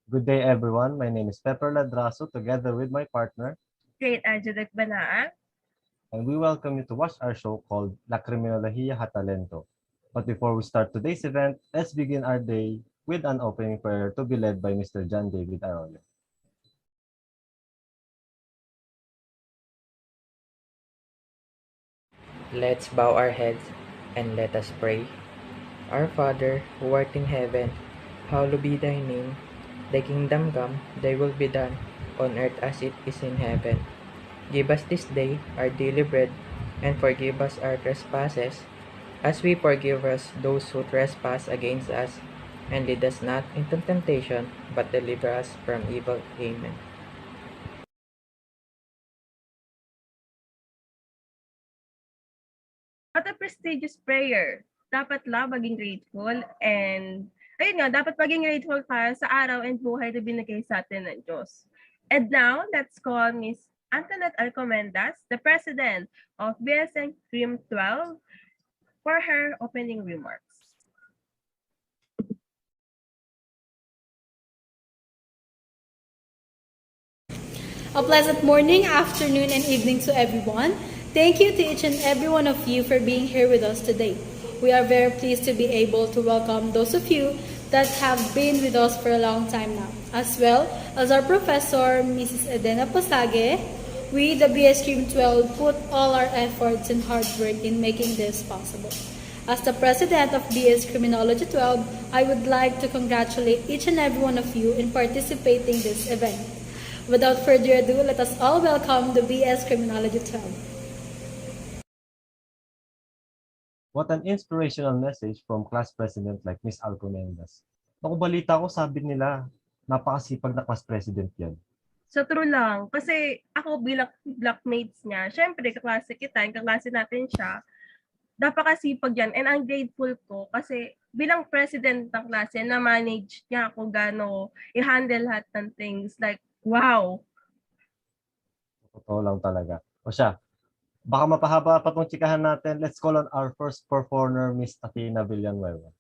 Good day, everyone. My name is Pepper Ladraso, together with my partner, Great Angelic Banaan. and we welcome you to watch our show called La Criminología ha Talento. But before we start today's event, let's begin our day with an opening prayer to be led by Mr. John David Arroyo. Let's bow our heads and let us pray. Our Father, who art in heaven, hallowed be thy name. Thy kingdom come, thy will be done, on earth as it is in heaven. Give us this day our daily bread, and forgive us our trespasses, as we forgive us those who trespass against us. And lead us not into temptation, but deliver us from evil. Amen. What a prestigious prayer. Dapat lang maging grateful and ayun nga, dapat maging grateful tayo sa araw and buhay na binigay sa atin ng Diyos. And now, let's call Miss Antoinette Alcomendas, the President of BSN Crim 12, for her opening remarks. A pleasant morning, afternoon, and evening to everyone. Thank you to each and every one of you for being here with us today. We are very pleased to be able to welcome those of you that have been with us for a long time now, as well as our professor, Mrs. Edena Posage. We, the BS Stream 12, put all our efforts and hard work in making this possible. As the president of BS Criminology 12, I would like to congratulate each and every one of you in participating in this event. Without further ado, let us all welcome the BS Criminology 12. What an inspirational message from class president like Miss Alcomendas. Naku, balita ko, sabi nila, napakasipag na class president yan. So true lang, kasi ako bilang blockmates niya, syempre kaklase kita, kaklase natin siya, napakasipag yan. And I'm grateful ko kasi bilang president ng klase, na-manage niya ako gano i-handle lahat ng things. Like, wow! Totoo lang talaga. O siya, baka mapahaba pa tong chikahan natin. Let's call on our first performer, Miss Athena Villanueva.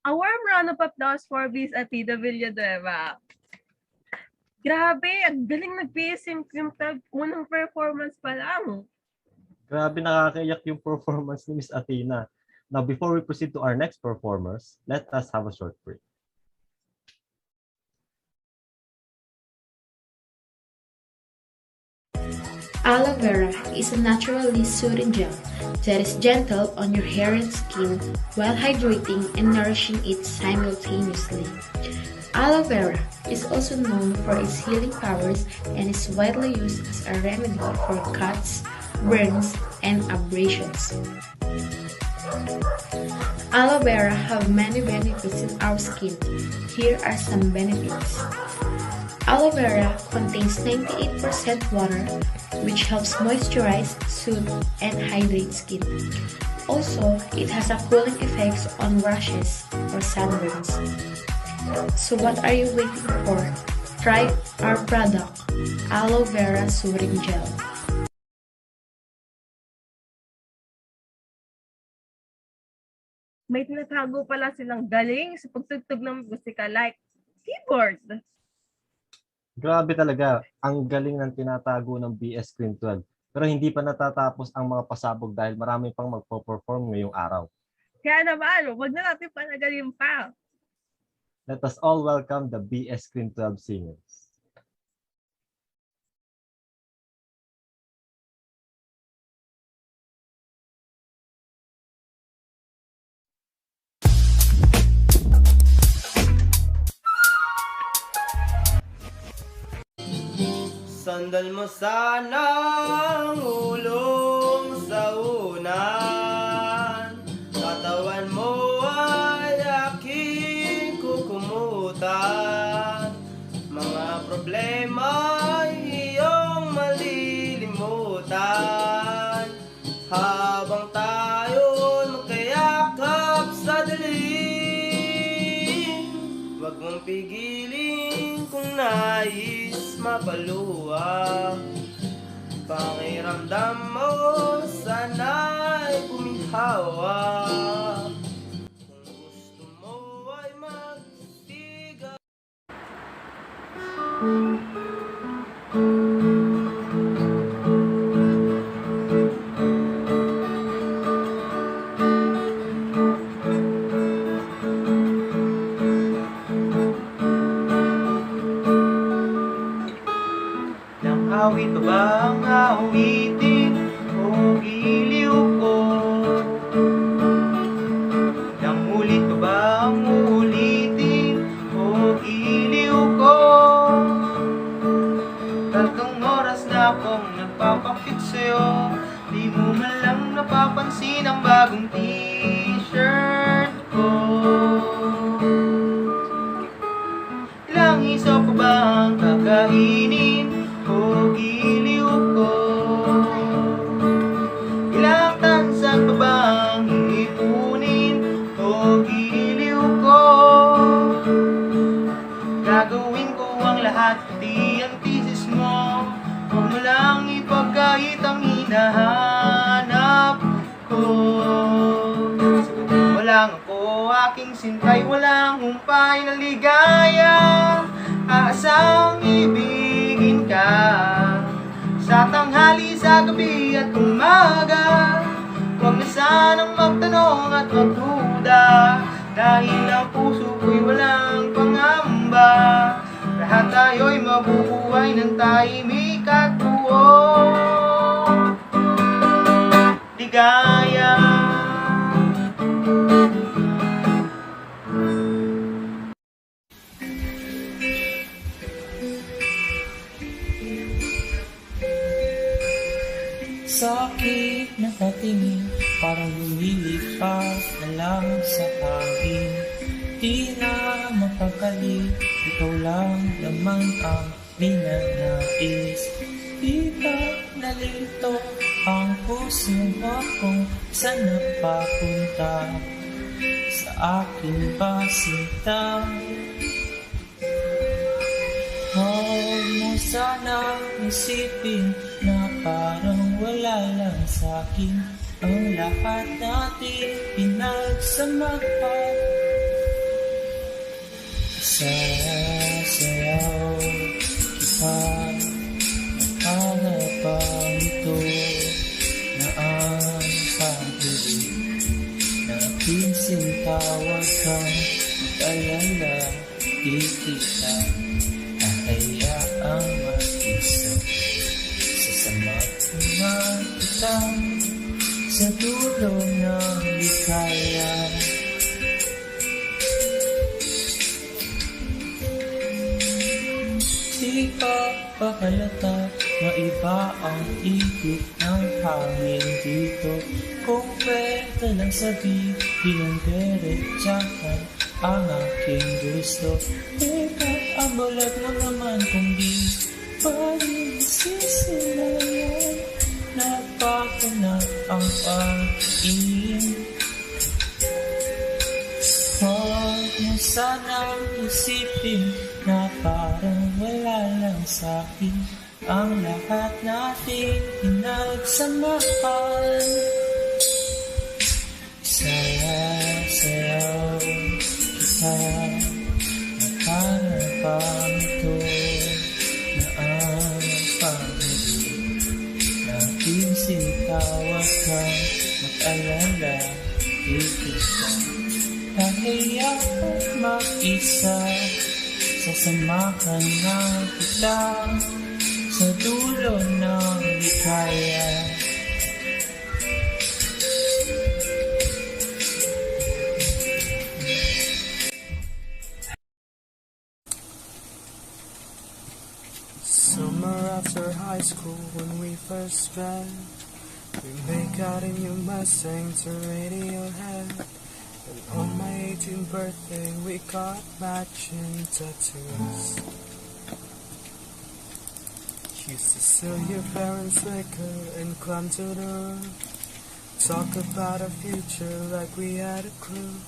A warm round of applause for Miss Atida Villanueva. Grabe, ang galing nag-PSM yung unang performance pa lang. Grabe nakakaiyak yung performance ni Miss Athena. Now, before we proceed to our next performers, let us have a short break. Aloe vera is a naturally soothing gel that is gentle on your hair and skin while hydrating and nourishing it simultaneously. Aloe vera is also known for its healing powers and is widely used as a remedy for cuts, burns, and abrasions. Aloe vera have many benefits in our skin. Here are some benefits. Aloe vera contains 98% water, which helps moisturize, soothe, and hydrate skin. Also, it has a cooling effect on rashes or sunburns. So what are you waiting for? Try our product, Aloe Vera Soothing Gel. May tinatago pala silang galing sa pagtugtog ng musika like keyboard. Grabe talaga, ang galing ng tinatago ng BS Screen 12. Pero hindi pa natatapos ang mga pasabog dahil marami pang magpo-perform ngayong araw. Kaya naman, wag na natin panagalin pa. Let us all welcome the BS Screen 12 singers. Sandal mo sana ang ulong sa unan, katawan mo ay aking kukumutan, mga problema ay iyong malilimutan, habang tayo'y magkayakap sa dilim. Huwag mong pigilin kung nais mapaluwa, pakiramdam mo sana'y puminhawa. Kung gusto mo ay magtiga. Awit pa ba ang awitin o giliw ko? Nang ulit pa ba ang ulitin o giliw ko? 3 oras na akong nagpapakit sa'yo, di mo man lang napapansin ang bagong t-shirt ko. Ilang isaw pa ba ang kakainin o giliw ko? Ilang tansan pa ba ang iipunin o giliw ko? Gagawin ko ang lahat, di ang thesis mo. Huwag mo lang ipagkait ang hinahanap ko. Walang ako, aking sintay, walang humpay na ligaya. Aasang ibigin ka sa tanghali, sa gabi at umaga. Huwag na sanang magtanong at magduda, dahil ang puso ko'y walang pangamba. Lahat tayo'y mabubuhay ng tahimik at buong ligaya. Sakit na patingin, parang lumilipas na lang sa hangin. Di na mapakali, ikaw lang naman ang minanais. Di ba nalito ang puso mo kung saan napapunta? Sa akin ba sinta? Huwag mo sana isipin na parang wala lang sa'kin ang lahat natin pinagsamahan. Sasayaw kita, harapan ito na ang pag-ibig. Natin sintawag kang mag-alala, di kita hahayaang mag-isa. Sasamahan na kita sa dulo ng likaya. Di ka pakalata, maiba ang ihip ng hangin dito. Kung pwede lang sabihin ng diretsahan ang aking gusto. Teka, ang bulag mo naman kung di pa rin sisilayan. Napaka na ang pag-iin. Huwag mo sanang isipin na parang wala lang sa'kin ang lahat nating pinagsamahan. Sayaw kita na parang pangito na ang pag-ibig. Natin sintawag kang mag-alala, di kita kahiyang mag-isa. Sasamahan na kita sa dulo ng likaya. Summer after high school when we first met, we make out in your Mustang to Radiohead. And on my 18th birthday we got matching tattoos. Used to steal your parents' liquor and climb to the roof. Talk about our future like we had a clue.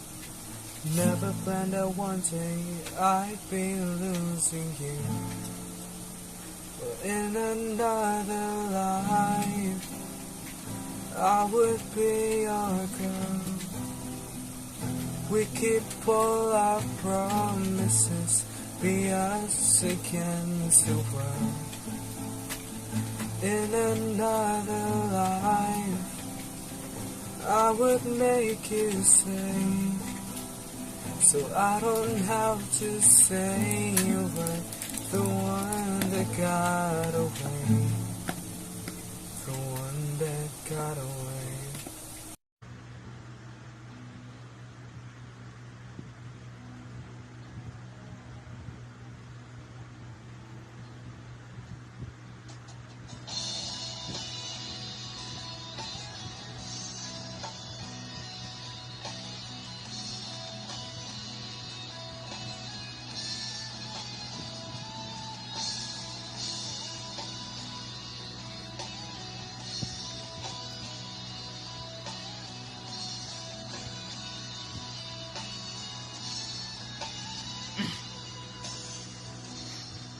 Never planned that one day I'd be losing you. But in another life I would be your girl. We keep all our promises, be us against the world. In another life I would make you stay, so I don't have to say you were the one that got away, the one that got away.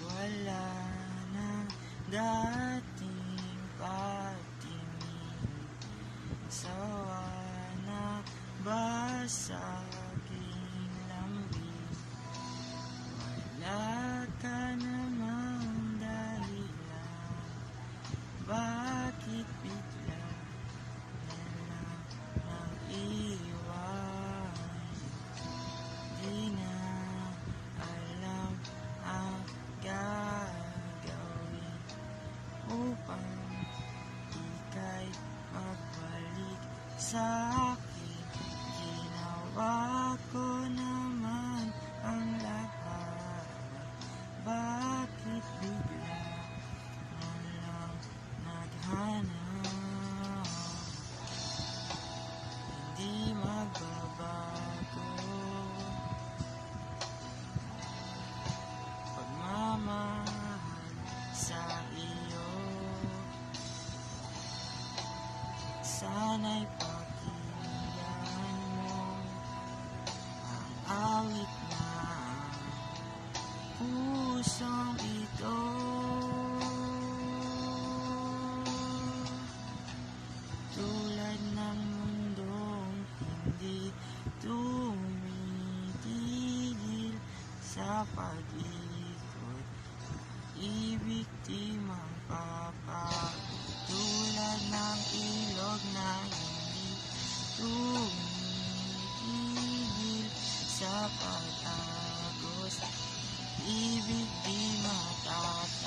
Wala na dating patingin, sawa na ba sa aking lambing? Wala ka namang dahilan, bakit bigla na lang nang iwan? Di na alam ang gagawin upang ika'y magbalik sa akin. Ginawa ko naman ang lahat, bakit bigla na lang naghanap? Hindi magbabago pagmamahal sa iyo. Sana'y pakinggan mo ang awit na pusong ito. Tulad ng mundong hindi tumitigil sa pag-ikot. Ibig di magpapagod, tulad ng ilog na hindi tumitigil sa pag-agos. Ibig di matatapos.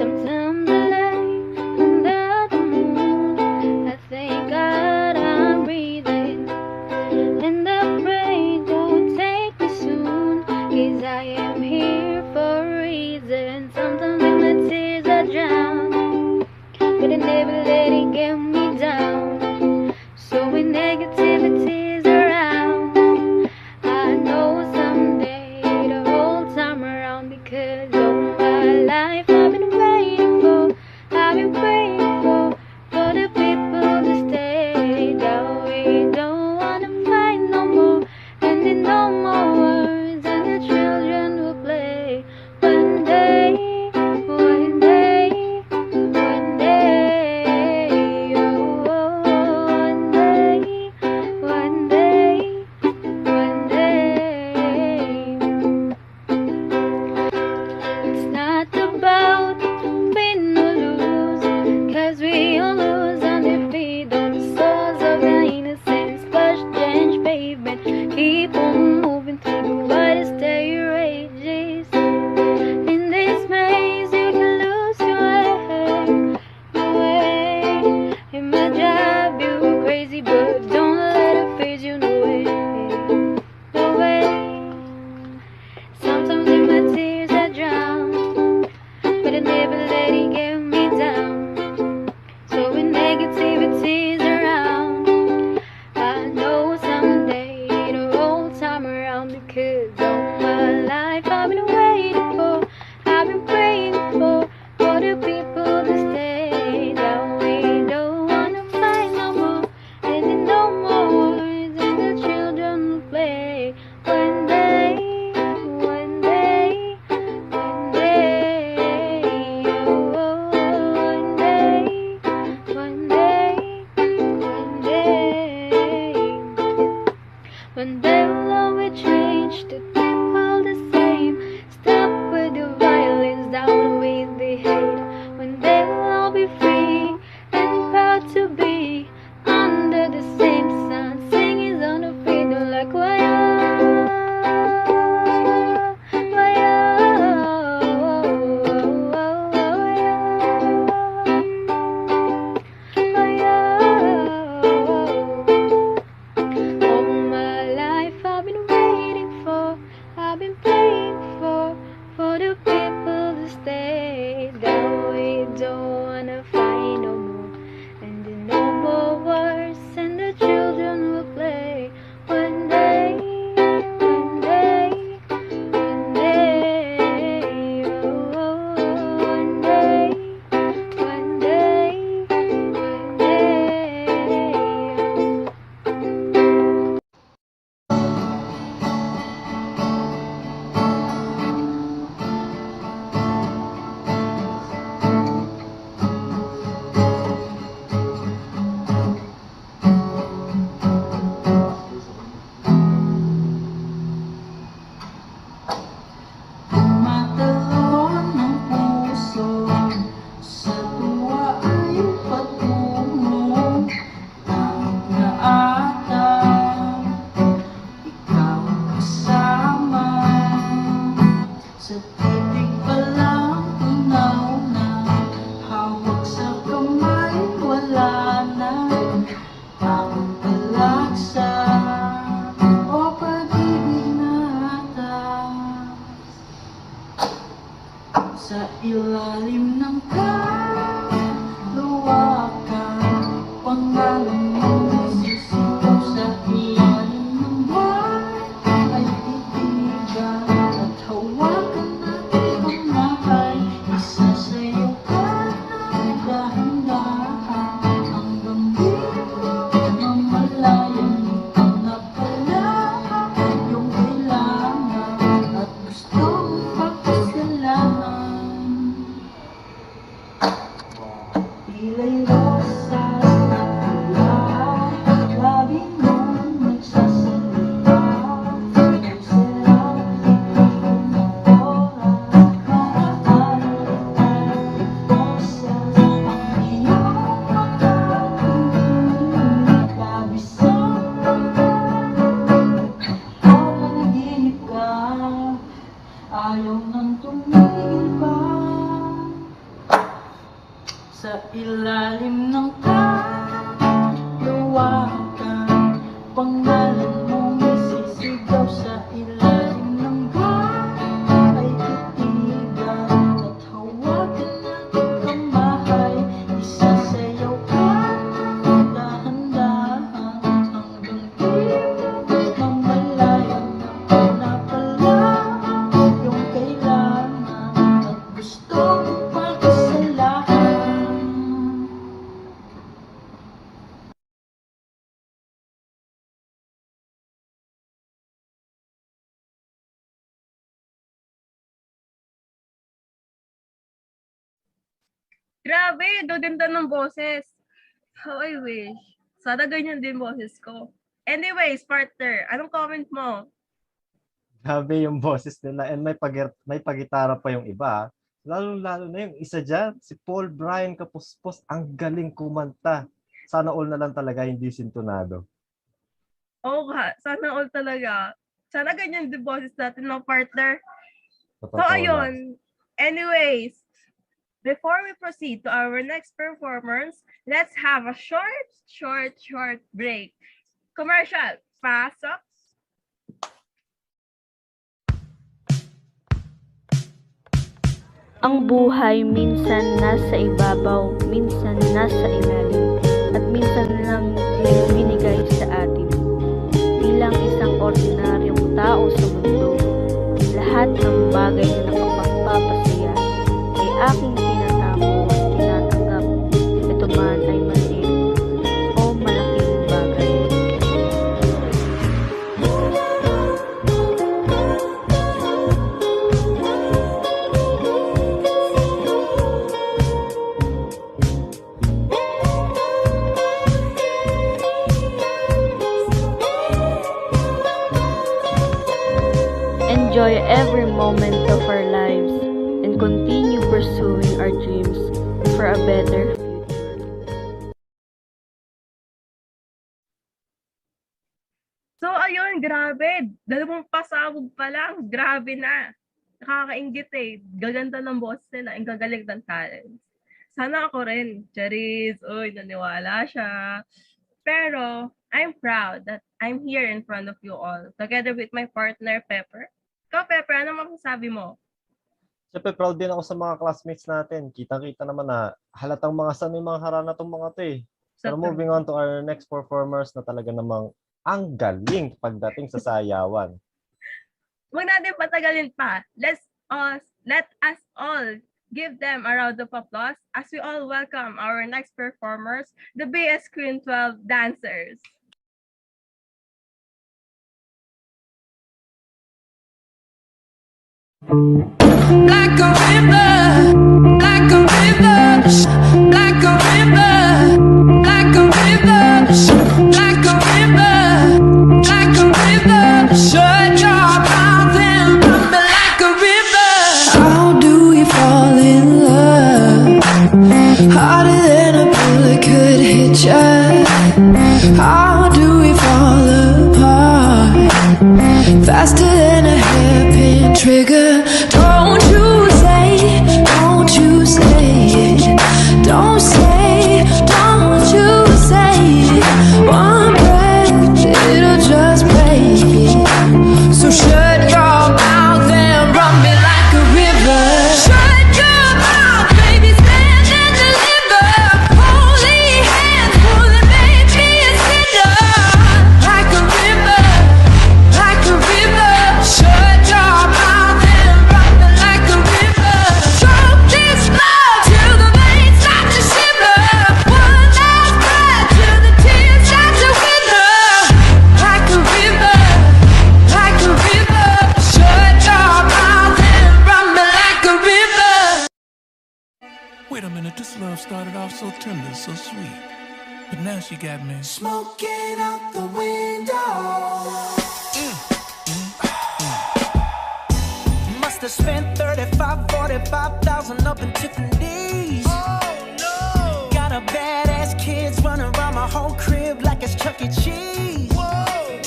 Sometimes I lay under the moon. I thank God I'm breathing, and I pray don't take me soon, 'cause I am here for a reason. Sometimes in my tears I drown, but I never let it get me down. So when negativity's around, I know someday the whole time around, because all my life I've been waiting for, I've been praying for the people to stay that way. Don't wanna fight no more, and in no more words, and the children will play. One day, one day, one day, oh, one day, one day, one day. It's not about win or lose, 'cause we all lose on defeat on the souls of our innocence. Splash, change, pavement, keep on moving through the widest day rages. In this maze you can lose your way. It might drive you crazy, but don't let it phase you, no way, no way. Sometimes in my tears I drown, but I never Sa ilalim ng kaluwakan, pangalan mo sisigaw. Sa ilalim ng buwan ay titigan at hawakan natin ang mahal. Isasayaw ka ng dahan-dahan hanggang di mamalayan. Ikaw na pala yung kailangan at gusto mong pagkasalanan. Pila'y rosas na pula, labi mong nagsasalita. Ang sarap itikot ng oras, maaaral at boses. Ang iyong mga tinig, labisang panaginip ka, ayaw nang tumigil pa. Sa ilalim ng kaluwakan, pangalan mong isisigaw. Sa ilalim ng buwan ay titigan at hawakan natin kamahal. Isasayaw ka ng dahan-dahan hanggang di mamalayan. Ikaw na pala yung kailangan at gusto mong pagkasalanan. Grabe, gaganda ng boses. How I wish. Sana ganyan din boses ko. Anyways, partner, anong comment mo? Grabe yung boses nila and may pagitara pa yung iba. Lalo-lalo na yung isa dyan, si Paul Brian Kapuspos, ang galing kumanta. Sana all na lang talaga, hindi sintonado. Oo nga, sana all talaga. Sana ganyan din boses natin, no, partner? Sa So, totoo lang. ayun. Anyways, before we proceed to our next performance, let's have a short break. Commercial. Pasok. Ang buhay minsan nasa ibabaw, minsan nasa ilalim, at minsan lang ay binigay sa atin. Bilang isang ordinaryong tao sa mundo, lahat ng bagay na nakapagpapasaya ay aking tinatamo at tinatanggap. Ito man ay maliit o malaking bagay. Enjoy every moment of our lives and continue pursuing our dreams for a better future. So, ayun, grabe. 2 pasabog pa lang. Grabe na. Nakakaingit eh. Gaganda ng boses nila. Ang gagaling ng talents. Sana ako rin. Charis. Uy, naniwala siya. Pero, I'm proud that I'm here in front of you all. Together with my partner, Pepper. Ikaw, Pepper, ano masasabi mo? Siyempre, proud din ako sa mga classmates natin. Kitang-kita naman na halatang mga sanay mga harana tong mga to eh. So, moving on to our next performers na talaga namang ang galing pagdating sa sayawan. Huwag natin patagalin pa. Let us all give them a round of applause as we all welcome our next performers, the BS Queen 12 dancers. Like a river, like a river, like a river, like a river, like a river, like a river. Shut your mouth and run me like a river. How do we fall in love? Harder than a bullet could hit ya. How do we fall apart? Faster than a hairpin trigger. Don't you say it. Don't you say, don't you say it. One breath, it'll just break. So shut your mouth and run me like a river. Shut Wait a minute, this love started off so tender, so sweet. But now she got me Smoking out the window. Must have spent 45,000 up in Tiffany's. Oh no! Got a badass kids running around my whole crib like it's Chuck E. Cheese. Whoa!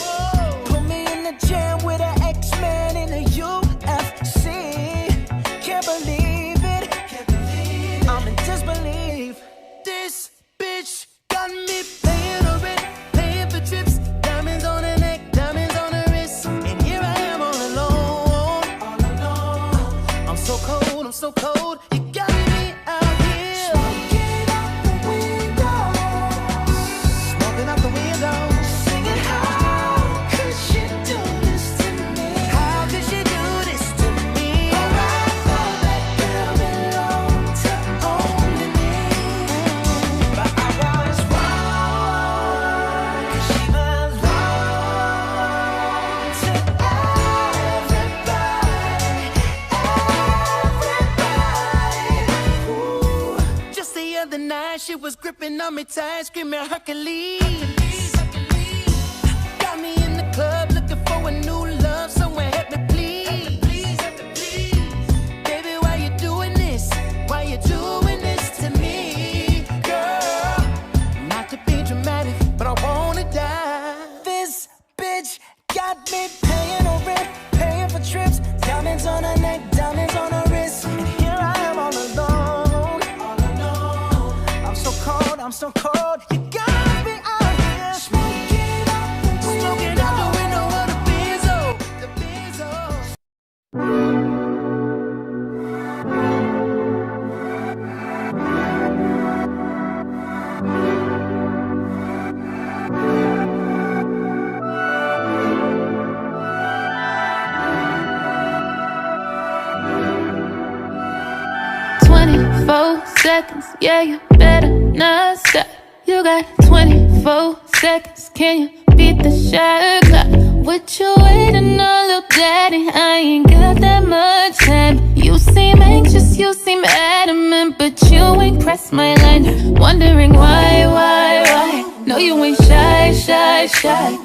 Put me in the jam with an X-Man in the UFC. Can't believe it. I'm in disbelief. This bitch got me paying her rent, paying for trips, diamonds on her neck, diamonds on her wrist, and here I am all alone. I'm so cold, I'm so cold. You got me out here. Smoking out the window, Smoking out the window. singing, how could she do this to me? How could she do this to me? Oh, I thought that girl belonged to only me, But I was wrong, 'cause she belonged to everybody. Ooh. just the other night. She was gripping on me tight, screaming Hercules. Got me in the club looking for a new love. Someone help me, please. Baby, why you doing this? Why you doing this to me, girl? Not to be dramatic, but I wanna die. This bitch got me paying her rent, paying for trips, diamonds on her neck, diamonds on her wrist, and here I am all alone. I'm so cold, I'm so cold. You got me out here. Smoking out the Smoking out the window of the Benzo, the Benzo. Seconds, yeah, you better not stop. You got 24 seconds, can you beat the shot clock? What you waiting on, little daddy? I ain't got that much time. You seem anxious, you seem adamant, but you ain't pressed my line. Wondering why? No, you ain't shy.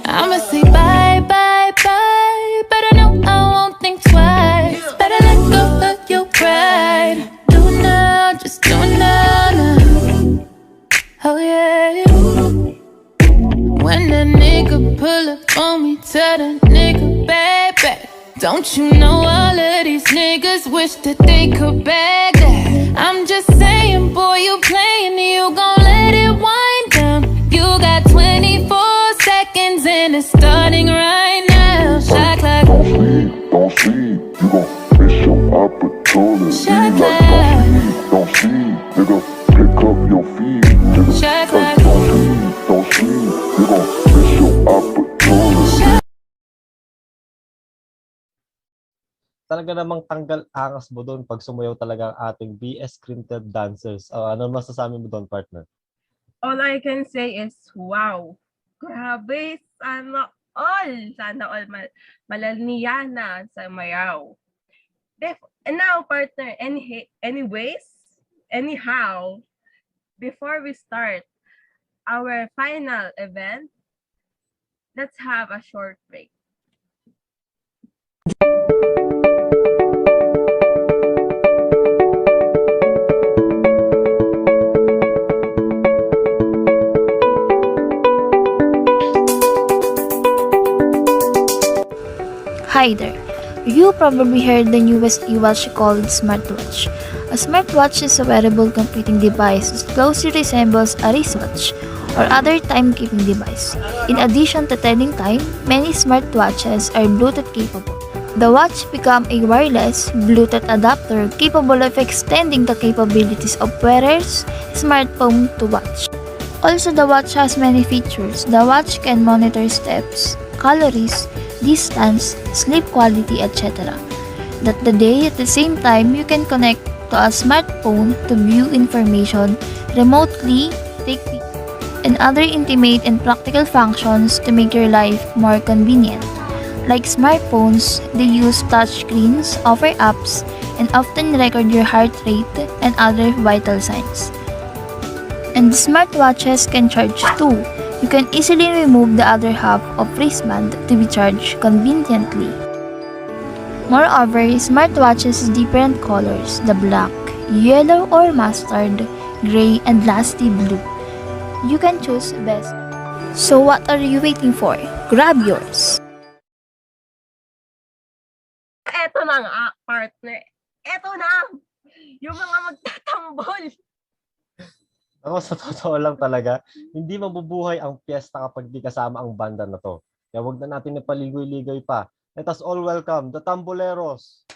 I'ma say bye, but I know I won't think twice. Better let go of your pride. Do now, just do now. Oh yeah. When a nigga pull up on me, tell the nigga baby, don't you know all of these niggas wish that they could bag that? I'm just saying, boy, you playing, you gon' let it wind down. You got 24 seconds and it's starting right now. Shot clock. Don't sleep, you gon' miss your opportunity. Shot clock. Don't sleep, nigga, pick up your feet, nigga. Shot clock. Don't sleep, you gon' miss your opportunity. Talaga namang tanggal angas mo doon pag sumayaw talaga ang ating BS Crimted Dancers. Ano masasabi mo doon, partner? All I can say is, wow. Grabe, sana all malalniyana sa mayaw. And now, partner, anyhow, before we start our final event, let's have a short break. Hi there. You probably heard the newest e-watch called smartwatch. A smartwatch is a wearable computing device that closely resembles a wristwatch or other timekeeping device. In addition to telling time, many smartwatches are Bluetooth capable. The watch becomes a wireless Bluetooth adapter capable of extending the capabilities of wearer's smartphone to watch. Also, the watch has many features. The watch can monitor steps, calories, distance, sleep quality, etc. That the day at the same time you can connect to a smartphone to view information remotely, take pictures, and other intimate and practical functions to make your life more convenient. Like smartphones, they use touchscreens, offer apps, and often record your heart rate and other vital signs. And smartwatches can charge too. You can easily remove the other half of wristband to be charged conveniently. Moreover, smartwatches different colors, the black, yellow or mustard, gray, and lastly blue. You can choose best. So what are you waiting for? Grab yours! Eto na nga, partner. Eto na! Yung mga magtatambol. Ako sa totoo lang talaga, hindi mabubuhay ang piyesta kapag di kasama ang banda na to. Kaya wag na natin napaligoy-ligoy pa. Let us all welcome the Tamboleros.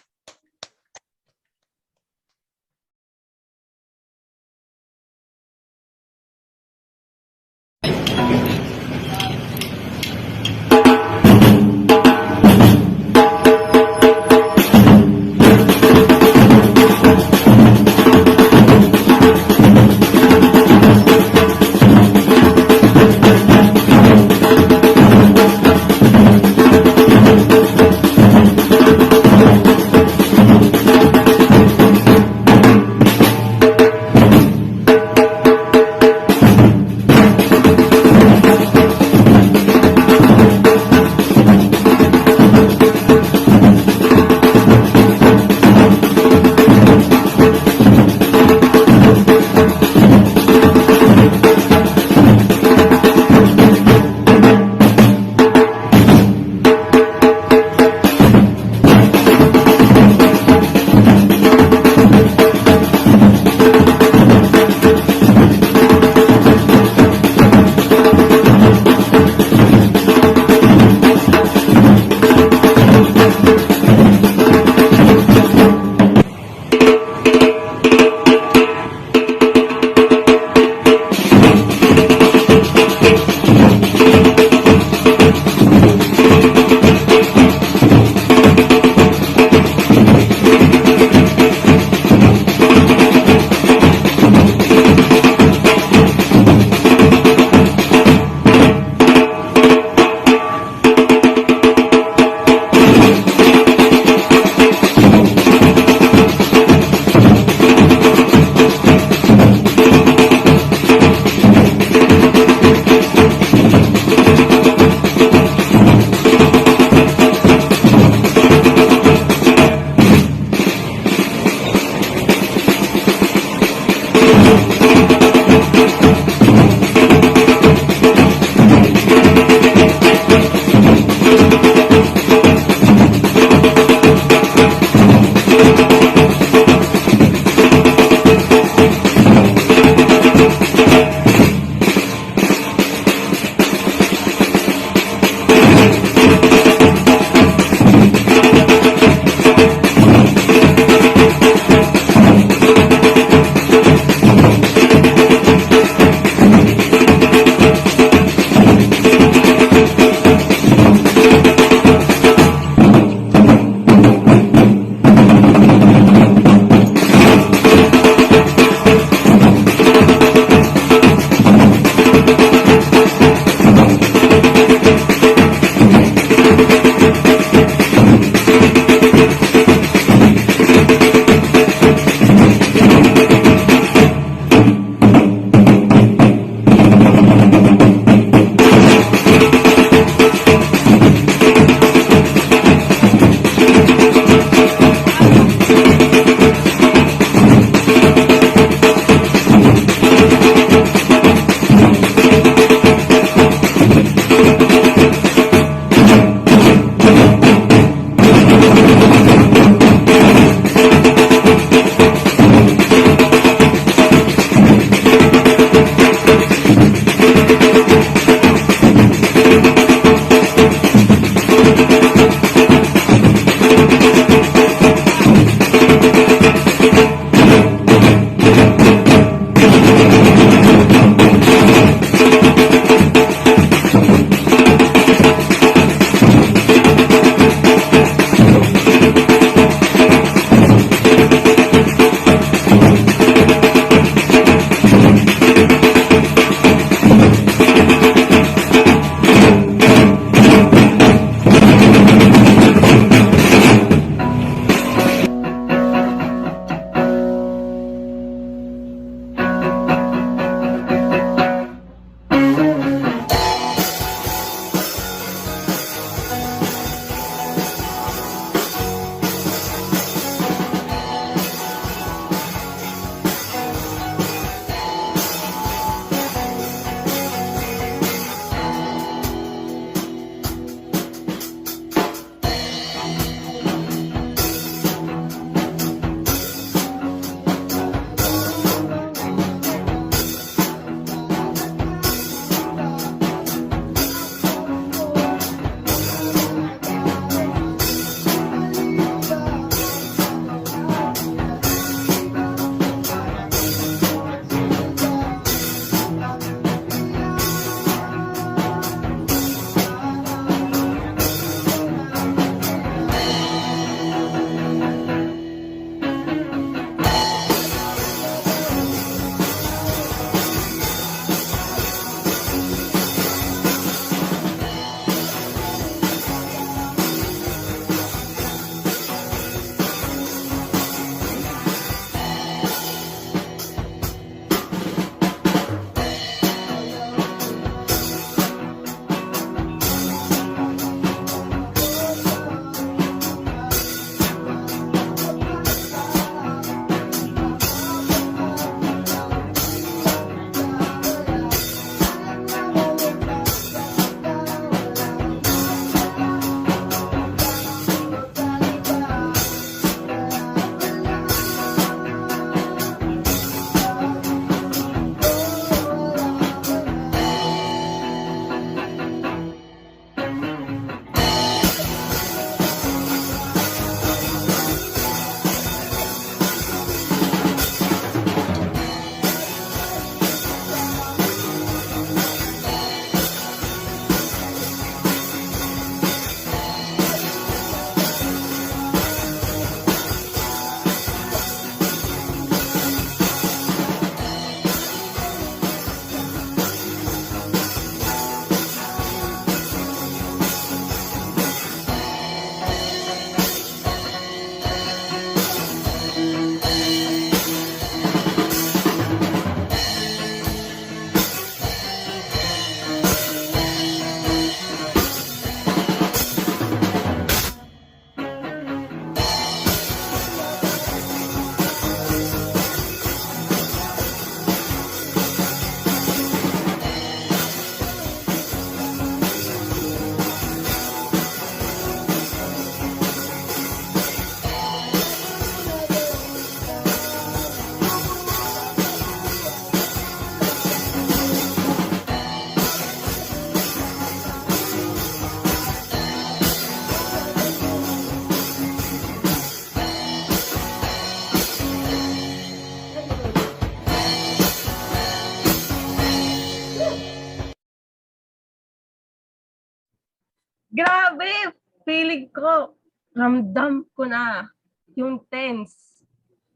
Grabe! Feeling ko, ramdam ko na yung tense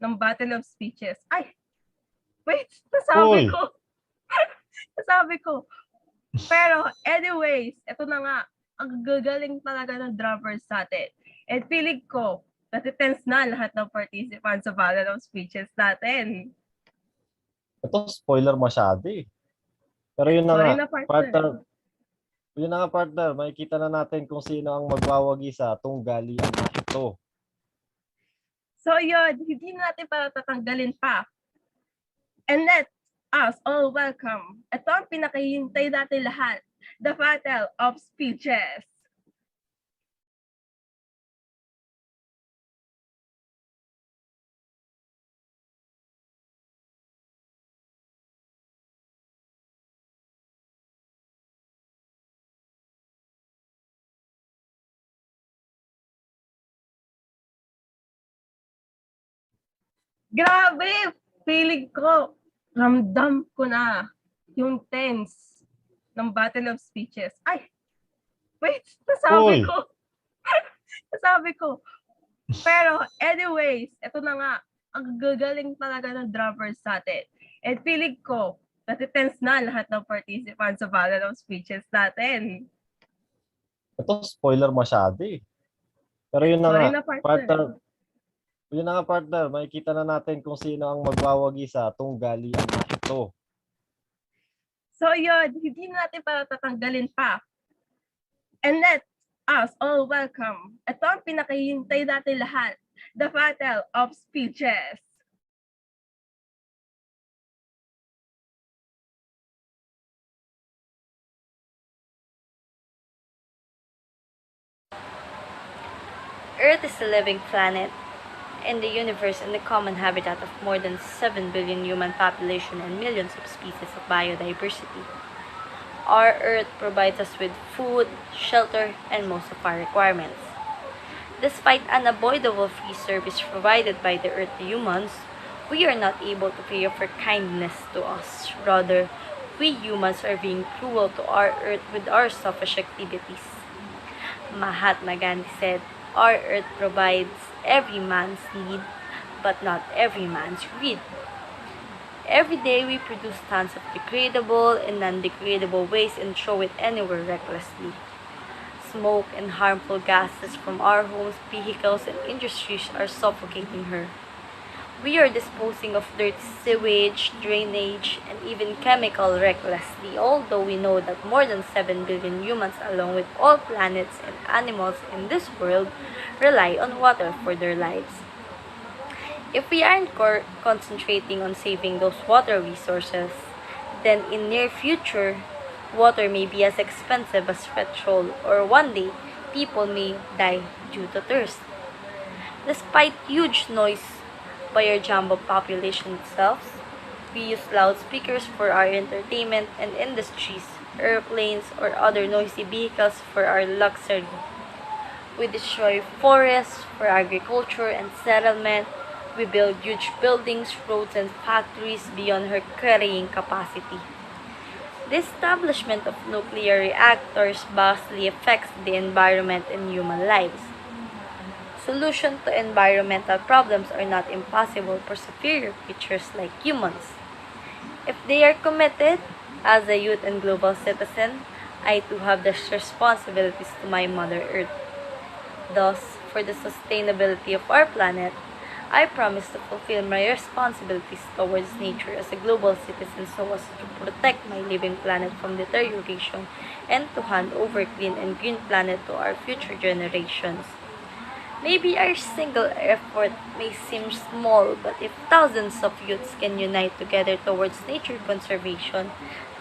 ng Battle of Speeches. Ay, wait, nasabi Uy! ko. Nasabi ko. Pero anyways, ito na nga. Ang gagaling talaga ng drummers sa atin. And feeling ko, natitense na lahat ng participants sa Battle of Speeches natin. Ito, spoiler masyado eh. Pero yun na Sorry nga, na, partner. partner. Yun na nga, partner. Makikita na natin kung sino ang magwawagi sa tunggalian na ito. So yun, hindi natin para tatanggalin pa. And let us all welcome. Ito ang pinakahihintay natin lahat. The Battle of Speeches. Grabe! Feeling ko, ramdam ko na yung tense ng Battle of Speeches. Ay, wait, nasabi Uy! ko. Nasabi ko. Pero anyways, ito na nga. Ang gagaling talaga ng drummers sa atin. And feeling ko, natitense na lahat ng participants sa Battle of Speeches natin. Ito, spoiler masyado eh. Pero yun na Sorry nga, na, partner. partner. Yun na nga, partner. Makikita na natin kung sino ang magwawagi sa tunggalian na ito. So yun, hindi natin para tatanggalin pa. And let us all welcome. Ito ang pinakahihintay natin lahat. The Battle of Speeches. Earth is a living planet in the universe and the common habitat of more than 7 billion human population and millions of species of biodiversity. Our Earth provides us with food, shelter, and most of our requirements. Despite unavoidable free service provided by the Earth to humans, we are not able to pay off her kindness to us. Rather, we humans are being cruel to our Earth with our selfish activities. Mahatma Gandhi said, "Our Earth provides every man's need, but not every man's greed." Every day we produce tons of degradable and non-degradable waste and throw it anywhere recklessly. Smoke and harmful gases from our homes, vehicles, and industries are suffocating her. We are disposing of dirty sewage, drainage, and even chemical recklessly, although we know that more than 7 billion humans, along with all planets and animals in this world, rely on water for their lives. If we aren't concentrating on saving those water resources, then in near future, water may be as expensive as petrol, or one day, people may die due to thirst. Despite huge noise by our jumbo population itself, we use loudspeakers for our entertainment and industries, airplanes, or other noisy vehicles for our luxury. We destroy forests for agriculture and settlement. We build huge buildings, roads, and factories beyond her carrying capacity. The establishment of nuclear reactors vastly affects the environment and human lives. Solutions to environmental problems are not impossible for superior creatures like humans. If they are committed, as a youth and global citizen, I too have the responsibilities to my Mother Earth. Thus, for the sustainability of our planet, I promise to fulfill my responsibilities towards nature as a global citizen so as to protect my living planet from deterioration and to hand over clean and green planet to our future generations. Maybe our single effort may seem small, but if thousands of youths can unite together towards nature conservation,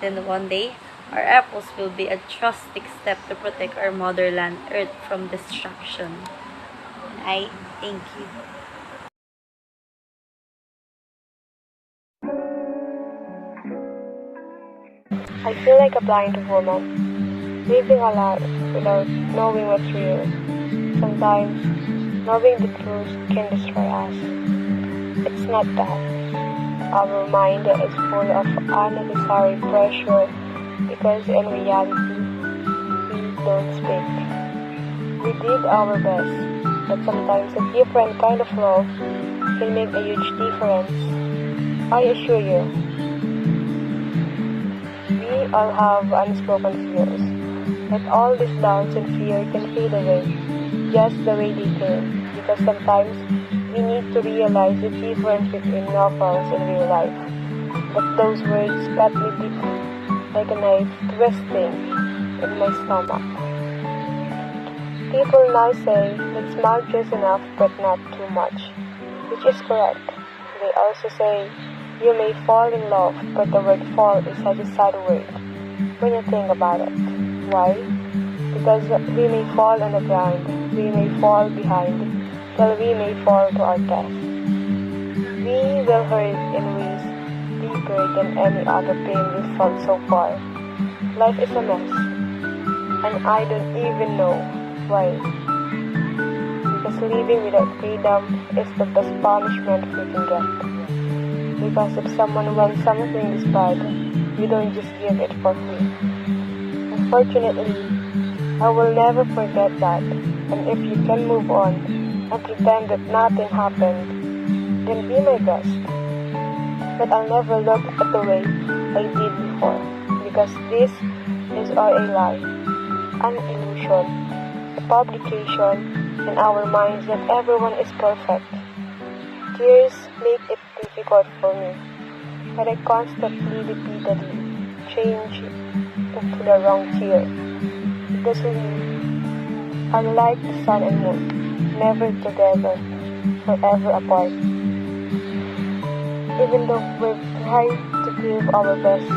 then one day, our efforts will be a drastic step to protect our motherland Earth from destruction. I thank you. I feel like a blind woman, living a life without knowing what's real. Sometimes, knowing the truth can destroy us. It's not that. Our mind is full of unnecessary pressure because in reality, we don't speak. We did our best, but sometimes a different kind of love can make a huge difference. I assure you, we all have unspoken fears, but all these doubts and fear can fade away, just the way they came, because sometimes we need to realize the difference between novels and real life. But those words cut me deeply, like a knife twisting in my stomach. People now say that smile just enough but not too much, which is correct. They also say you may fall in love, but the word fall is such a sad word when you think about it. Why? Because we may fall on the ground, we may fall behind, till we may fall to our death. We will hurt in ways deeper than any other pain we've felt so far. Life is a mess, and I don't even know why. Because living without freedom is the best punishment we can get. Because if someone wants something this bad, we don't just give it for free. Unfortunately, I will never forget that, and if you can move on and pretend that nothing happened, then be my guest. But I'll never look at the way I did before, because this is all a lie, an illusion, a publication in our minds that everyone is perfect. Tears make it difficult for me, but I constantly, repeatedly change into the wrong tear, because we are like the sun and moon, never together, forever apart. Even though we've tried to give our best,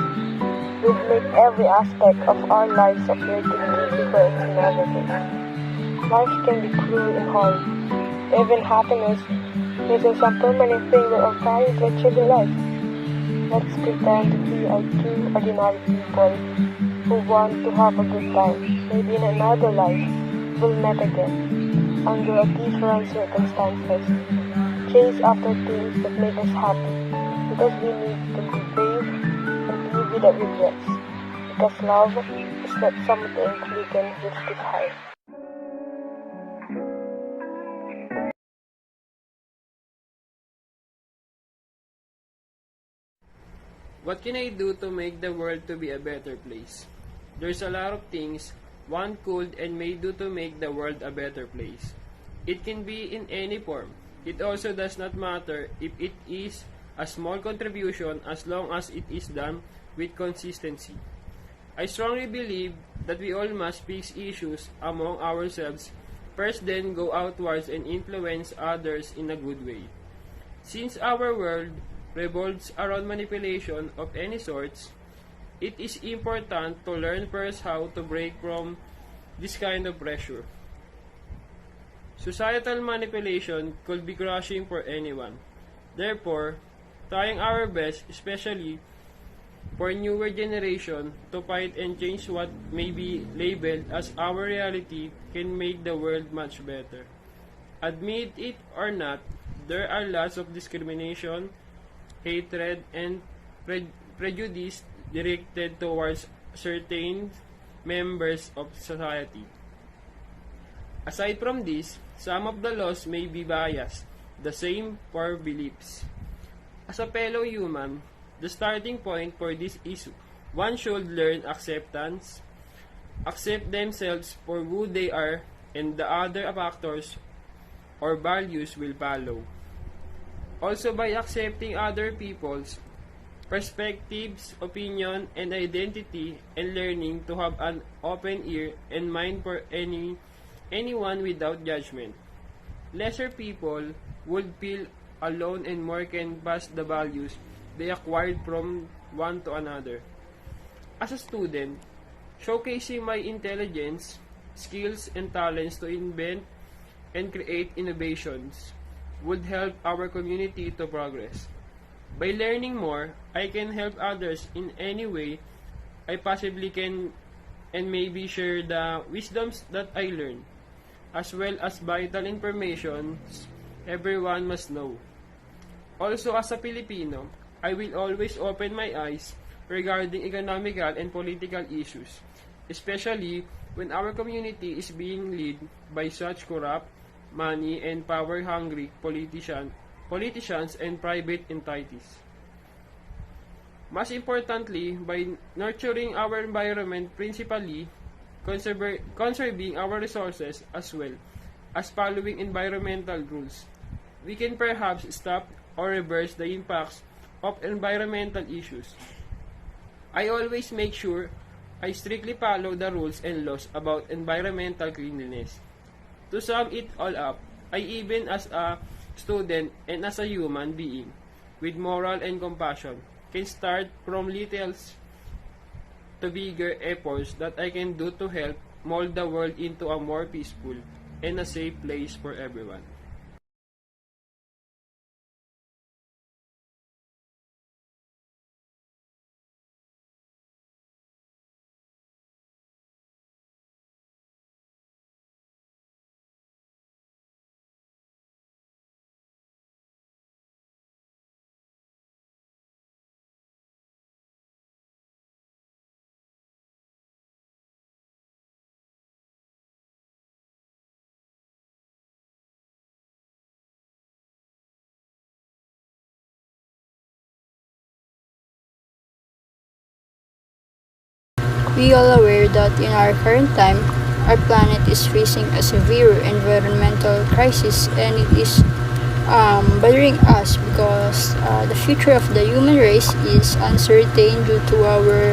we've made every aspect of our lives appear too difficult to navigate. Life can be cruel and hard. Even happiness isn't some permanent thing we're all trying to achieve in life. Let's pretend we are two ordinary people who want to have a good time. Maybe in another life, we'll meet again, under different circumstances. Chase after things that make us happy, because we need to be brave and live without regrets. Because love is not something we can justify. What can I do to make the world to be a better place? There's a lot of things one could and may do to make the world a better place. It can be in any form. It also does not matter if it is a small contribution as long as it is done with consistency. I strongly believe that we all must fix issues among ourselves first, then go outwards and influence others in a good way. Since our world revolves around manipulation of any sorts, it is important to learn first how to break from this kind of pressure. Societal manipulation could be crushing for anyone. Therefore, trying our best, especially for newer generation, to fight and change what may be labeled as our reality can make the world much better. Admit it or not, there are lots of discrimination, hatred, and prejudice directed towards certain members of society. Aside from this, some of the laws may be biased, the same for beliefs. As a fellow human, the starting point for this issue, one should learn acceptance, accept themselves for who they are, and the other factors or values will follow. Also, by accepting other people's perspectives, opinion, and identity, and learning to have an open ear and mind for anyone without judgment. Lesser people would feel alone and more can pass the values they acquired from one to another. As a student, showcasing my intelligence, skills, and talents to invent and create innovations would help our community to progress. By learning more, I can help others in any way I possibly can, and maybe share the wisdoms that I learned, as well as vital information everyone must know. Also, as a Filipino, I will always open my eyes regarding economical and political issues, especially when our community is being led by such corrupt, money, and power-hungry politicians and private entities. Most importantly, by nurturing our environment principally, conserving our resources as well as following environmental rules, we can perhaps stop or reverse the impacts of environmental issues. I always make sure I strictly follow the rules and laws about environmental cleanliness. To sum it all up, I even as a student and as a human being with moral and compassion can start from little to bigger efforts that I can do to help mold the world into a more peaceful and a safe place for everyone. We all aware that in our current time, our planet is facing a severe environmental crisis and it is bothering us because the future of the human race is uncertain due to our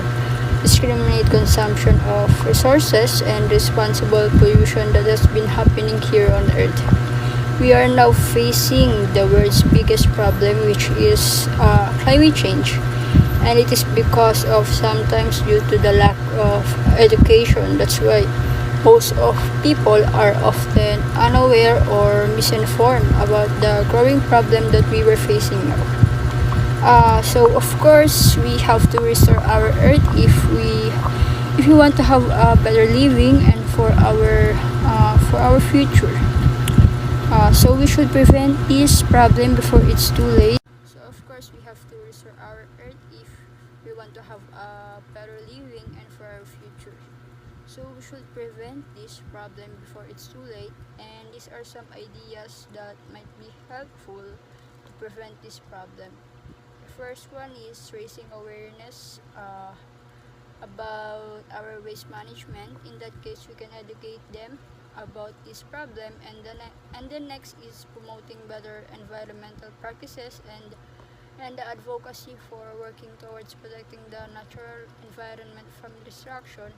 discriminate consumption of resources and responsible pollution that has been happening here on Earth. We are now facing the world's biggest problem, which is climate change. And it is because of sometimes due to the lack of education. That's why most of people are often unaware or misinformed about the growing problem that we were facing now. So of course we have to restore our earth if we want to have a better living and for our future. So we should prevent this problem before it's too late. So of course we have to restore our earth if we want to have a better living and for our future. So we should prevent this problem before it's too late, and these are some ideas that might be helpful to prevent this problem. The first one is raising awareness about our waste management. In that case, we can educate them about this problem, and then next is promoting better environmental practices and the advocacy for working towards protecting the natural environment from destruction.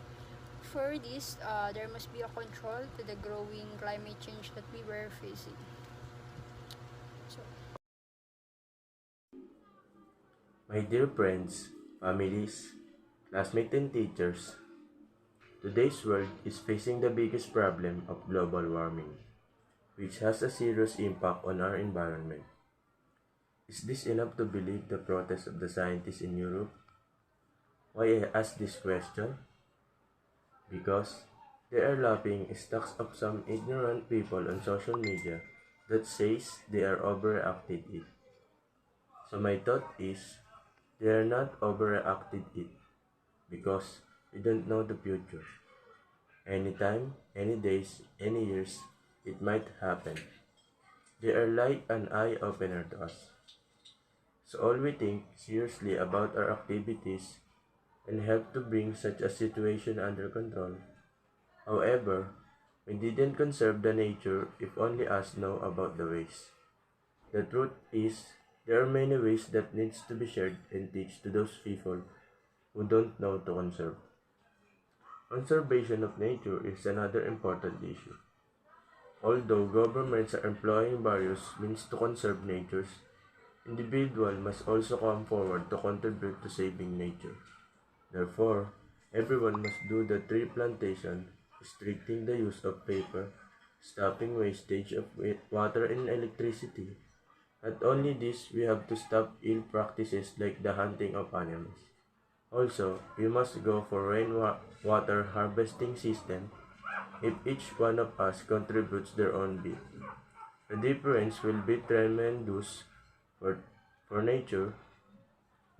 For this, there must be a control to the growing climate change that we were facing. So, My dear friends, families, classmates, and teachers, today's world is facing the biggest problem of global warming, which has a serious impact on our environment. Is this enough to believe the protest of the scientists in Europe? Why I ask this question? Because they are laughing stacks of some ignorant people on social media that says they are overreacted it. So my thought is they are not overreacted it because we don't know the future. Anytime, any days, any years, it might happen. They are like an eye opener to us. So all we think seriously about our activities and help to bring such a situation under control. However, we didn't conserve the nature if only us know about the ways. The truth is, there are many ways that needs to be shared and teach to those people who don't know to conserve. Conservation of nature is another important issue. Although governments are employing various means to conserve nature, individuals must also come forward to contribute to saving nature. Therefore, everyone must do the tree plantation, restricting the use of paper, stopping wastage of water and electricity. Not only this, we have to stop ill practices like the hunting of animals. Also, we must go for rainwater harvesting system. If each one of us contributes their own bit, the difference will be tremendous for, for nature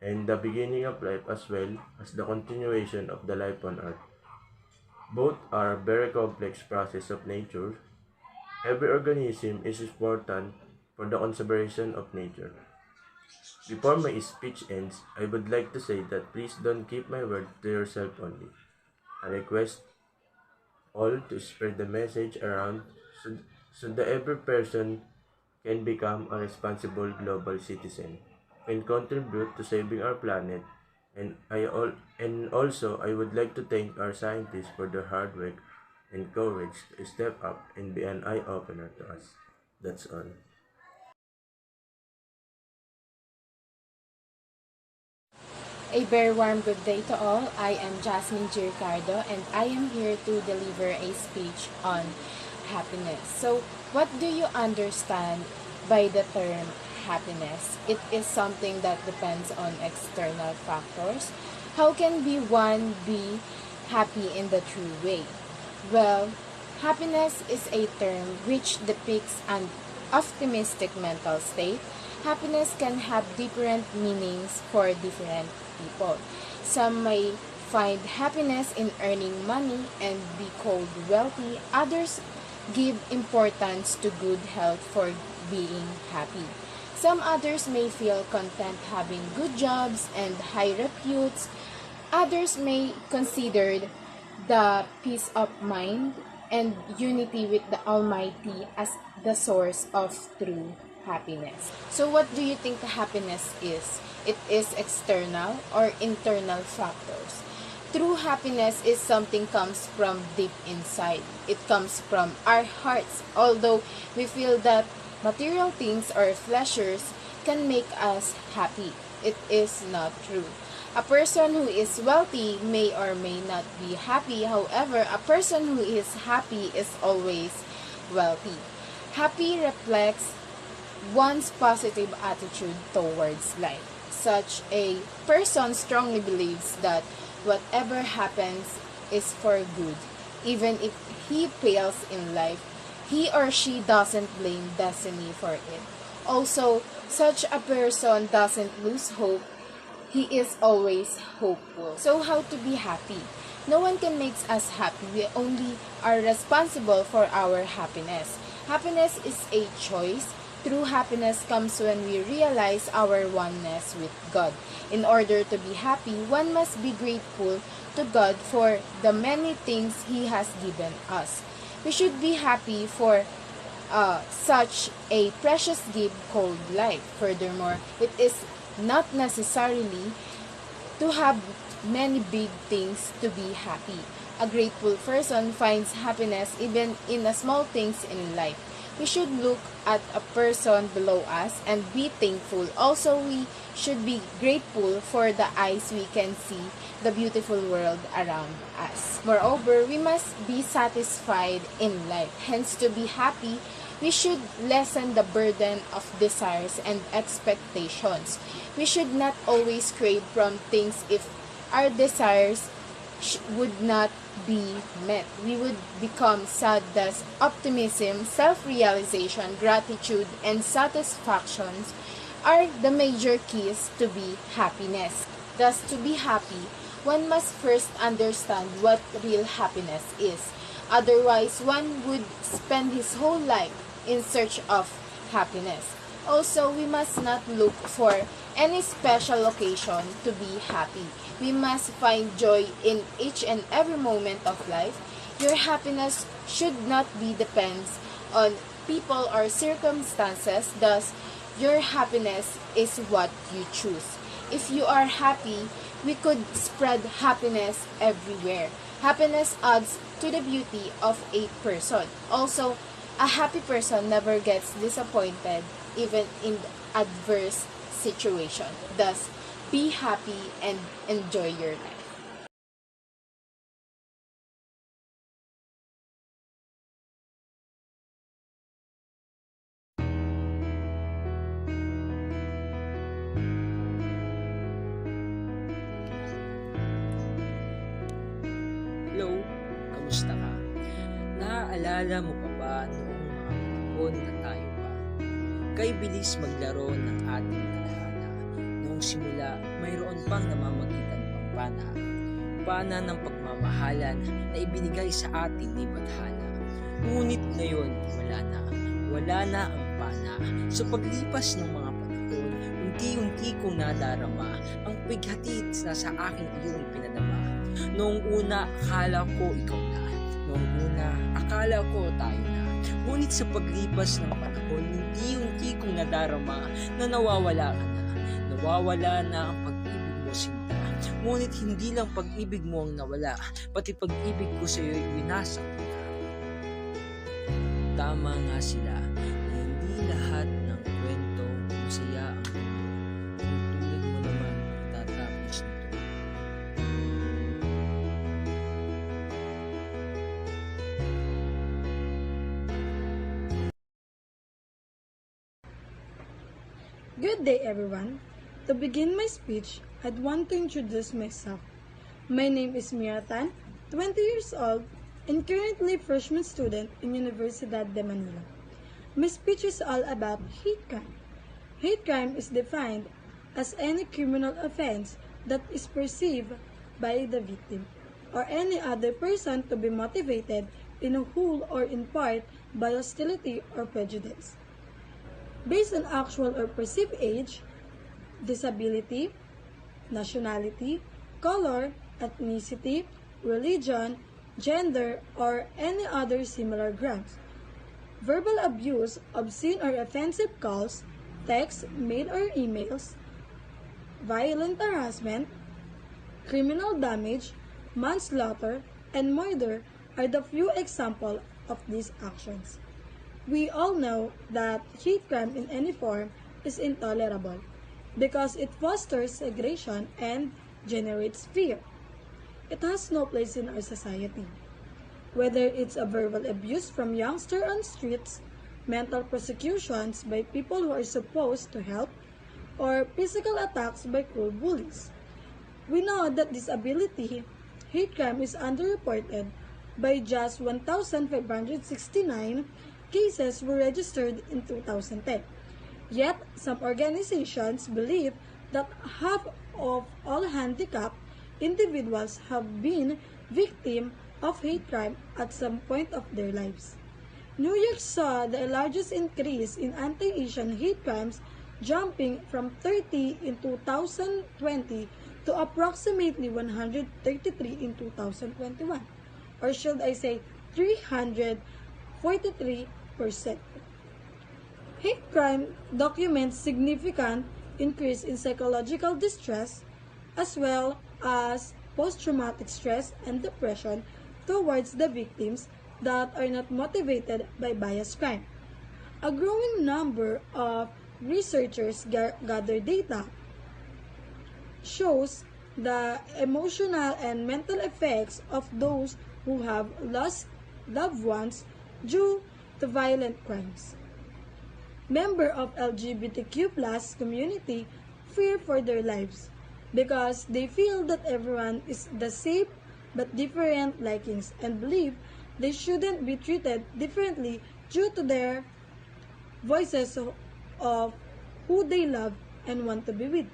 and the beginning of life as well as the continuation of the life on earth. Both are very complex process of nature. Every organism is important for the conservation of nature. Before my speech ends, I would like to say that please don't keep my word to yourself only. I request all to spread the message around so that every person can become a responsible global citizen and contribute to saving our planet. And also I would like to thank our scientists for their hard work and courage to step up and be an eye opener to us. That's all. A very warm good day to all. I am Jasmine G. Ricardo and I am here to deliver a speech on happiness. So, what do you understand by the term happiness? It is something that depends on external factors. How can one be happy in the true way? Well, happiness is a term which depicts an optimistic mental state. Happiness can have different meanings for different people. Some may find happiness in earning money and be called wealthy. Others give importance to good health for being happy. Some others may feel content having good jobs and high reputes. Others may consider the peace of mind and unity with the Almighty as the source of true happiness. So what do you think the happiness is? It is external or internal factors. True happiness is something comes from deep inside. It comes from our hearts. Although we feel that material things or pleasures can make us happy, it is not true. A person who is wealthy may or may not be happy. However, a person who is happy is always wealthy. Happy reflects one's positive attitude towards life. Such a person strongly believes that whatever happens is for good. Even if he fails in life, he or she doesn't blame destiny for it. Also, such a person doesn't lose hope. He is always hopeful. So how to be happy? No one can make us happy. We only are responsible for our happiness. Happiness is a choice. True happiness comes when we realize our oneness with God. In order to be happy, one must be grateful to God for the many things He has given us. We should be happy for such a precious gift called life. Furthermore, it is not necessarily to have many big things to be happy. A grateful person finds happiness even in the small things in life. We should look at a person below us and be thankful. Also, we should be grateful for the eyes we can see the beautiful world around us. Moreover, we must be satisfied in life. Hence, to be happy, we should lessen the burden of desires and expectations. We should not always crave from things if our desires would not be met. We would become sad. Thus, optimism, self-realization, gratitude, and satisfactions are the major keys to be happiness. Thus, to be happy, one must first understand what real happiness is. Otherwise, one would spend his whole life in search of happiness. Also, we must not look for any special occasion to be happy. We must find joy in each and every moment of life. Your happiness should not be depends on people or circumstances. Thus, your happiness is what you choose. If you are happy, we could spread happiness everywhere. Happiness adds to the beauty of a person. Also, a happy person never gets disappointed even in adverse situation. Thus, be happy and enjoy your life. Hello, kamusta ka? Naaalala mo pa ba noong mga panahon na tayo pa? Kay bilis maglaro ng ating tadhana. Noong simula, mayroon pang namamagitan pang pana. Pana ng pagmamahal pamamahalan na ibinigay sa atin ni Bathala. Ngunit ngayon, wala na ang pana. Sa paglipas ng mga panahon, unti-unti kong nadarama ang pighatid na sa aking iyong pinadama. Noong una, akala ko ikaw na. Noong una, akala ko tayo na. Ngunit sa paglipas ng panahon, unti-unti kong nadarama na nawawala ka na. Nawawala na ang pag-ibig mo, sinta. Ngunit hindi lang pag-ibig mo ang nawala, pati pag-ibig ko sa iyo'y winasak mo na. Tama nga sila na hindi lahat ng kwento masaya ang mundo. Kung tulad mo naman tatapos nito. Good day, everyone. To begin my speech, I'd want to introduce myself. My name is Miratan, 20 years old, and currently freshman student in Universidad de Manila. My speech is all about hate crime. Hate crime is defined as any criminal offense that is perceived by the victim or any other person to be motivated in whole or in part by hostility or prejudice, based on actual or perceived age, disability, nationality, color, ethnicity, religion, gender, or any other similar grounds. Verbal abuse, obscene or offensive calls, texts, mail or emails, violent harassment, criminal damage, manslaughter, and murder are the few examples of these actions. We all know that hate crime in any form is intolerable because it fosters aggression and generates fear. It has no place in our society. Whether it's a verbal abuse from youngsters on streets, mental persecutions by people who are supposed to help, or physical attacks by cruel bullies. We know that disability hate crime is underreported by just 1,569 cases were registered in 2010. Yet, some organizations believe that half of all handicapped individuals have been victims of hate crime at some point of their lives. New York saw the largest increase in anti-Asian hate crimes, jumping from 30 in 2020 to approximately 133 in 2021, or should I say 343%. Hate crime documents significant increase in psychological distress as well as post-traumatic stress and depression towards the victims that are not motivated by biased crime. A growing number of researchers gather data shows the emotional and mental effects of those who have lost loved ones due to violent crimes. Members of LGBTQ+ community fear for their lives because they feel that everyone is the same but different likings and believe they shouldn't be treated differently due to their voices of who they love and want to be with.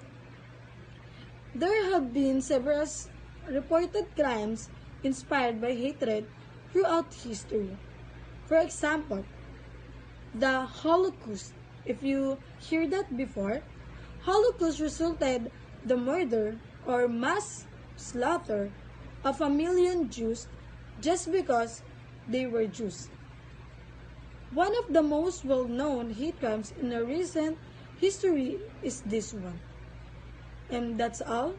There have been several reported crimes inspired by hatred throughout history. For example, the Holocaust. If you hear that before, Holocaust resulted the murder or mass slaughter of 1 million Jews just because they were Jews. One of the most well-known hate crimes in a recent history is this one. And that's all.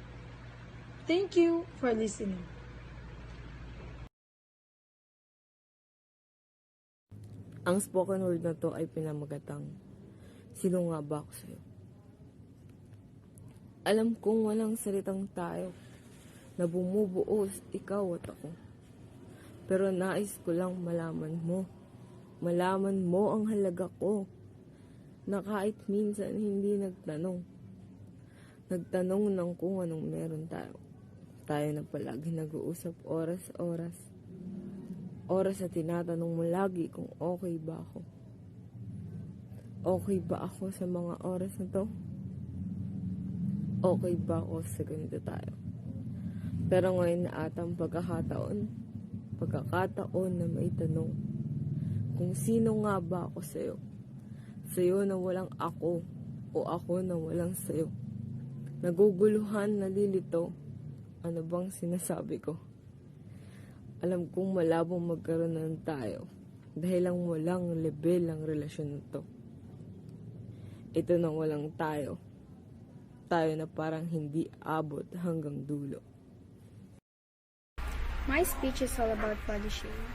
Thank you for listening. Ang spoken word na to ay pinamagatang, sino nga ba ako sa'yo? Alam kong walang salitang tayo na bumubuo ikaw at ako. Pero nais ko lang malaman mo ang halaga ko, na kahit minsan hindi nagtanong ng kung anong meron tayo. Tayo na palagi nag-uusap oras na tinatanong mo lagi kung okay ba ako. Okay ba ako sa mga oras na to? Okay ba ako sa ganito tayo? Pero ngayon na atang pagkakataon na may tanong, kung sino nga ba ako sa'yo? Sa'yo na walang ako, o ako na walang sa'yo? Naguguluhan, nalilito, ano bang sinasabi ko? Alam kong malabong magkaroon ng tayo, dahil lang walang level ang relasyon nito. Ito nang walang tayo na parang hindi abot hanggang dulo. My speech is all about body shaming.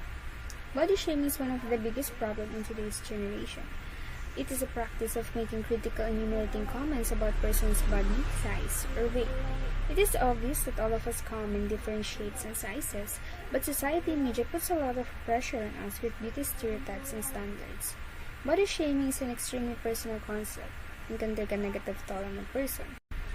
Body shaming is one of the biggest problems in today's generation. It is a practice of making critical and humiliating comments about person's body, size, or weight. It is obvious that all of us come in different shapes and sizes, but society and media puts a lot of pressure on us with beauty stereotypes and standards. Body shaming is an extremely personal concept and can take a negative toll on a person.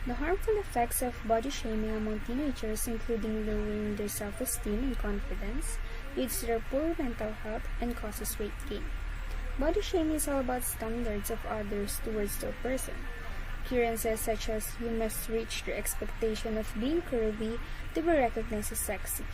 The harmful effects of body shaming among teenagers, including lowering their self-esteem and confidence, leads to their poor mental health and causes weight gain. Body shaming is all about standards of others towards their person. Appearances such as you must reach the expectation of being curvy to be recognized as sexy.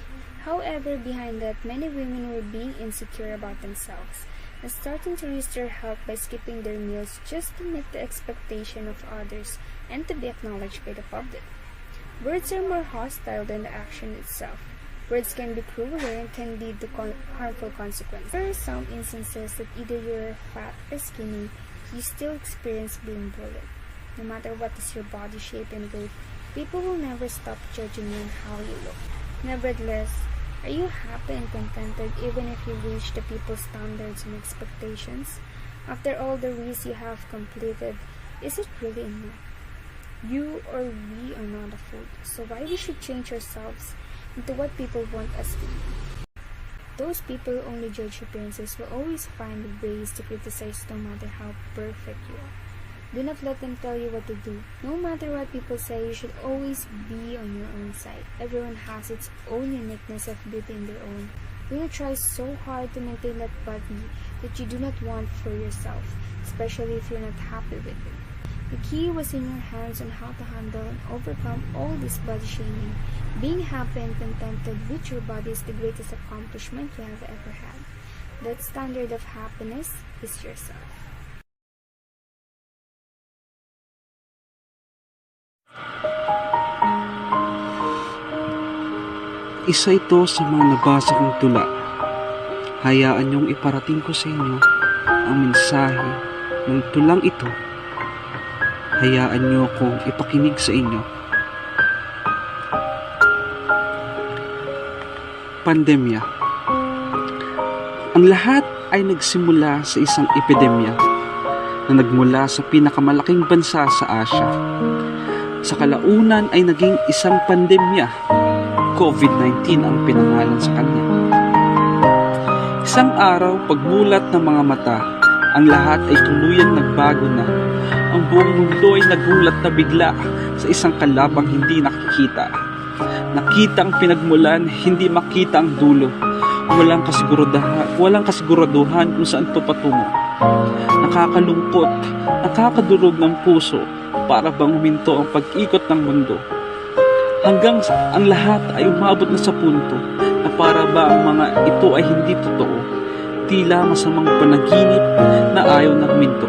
However, behind that, many women were being insecure about themselves and starting to use their health by skipping their meals just to meet the expectation of others and to be acknowledged by the public. Words are more hostile than the action itself. Words can be crueler and can lead to harmful consequences. There are some instances that either you're fat or skinny, you still experience being bullied. No matter what is your body shape and weight, people will never stop judging you on how you look. Nevertheless, are you happy and contented even if you reach the people's standards and expectations? After all the race you have completed, is it really enough? You or we are not a fool, so why we should change ourselves into what people want us to be? Those people who only judge appearances will always find ways to criticize no matter how perfect you are. Do not let them tell you what to do. No matter what people say, you should always be on your own side. Everyone has its own uniqueness of beauty in their own. Do not try so hard to maintain that body that you do not want for yourself, especially if you're not happy with it. The key was in your hands on how to handle and overcome all this body shaming. Being happy and contented with your body is the greatest accomplishment you have ever had. That standard of happiness is yourself. Isa ito sa mga nabasa kong tula. Hayaan niyong iparating ko sa inyo ang mensahe ng tulang ito. Hayaan niyo akong ipakinig sa inyo. Pandemya. Ang lahat ay nagsimula sa isang epidemya na nagmula sa pinakamalaking bansa sa Asya. Sa kalaunan ay naging isang pandemya. COVID-19 ang pinangalan sa kanya. Isang araw, pagmulat ng mga mata, ang lahat ay tuluyang nagbago na. Ang buong mundo ay nagulat na bigla sa isang kalabang hindi nakikita. Nakita ang pinagmulan, hindi makita ang dulo. Walang kasiguraduhan kung saan ito patungo. Nakakalungkot, nakakadurog ng puso, para bang huminto ang pag-ikot ng mundo. Hanggang ang lahat ay umabot na sa punto na para ba ang mga ito ay hindi totoo, tila masamang panaginip na ayaw na huminto.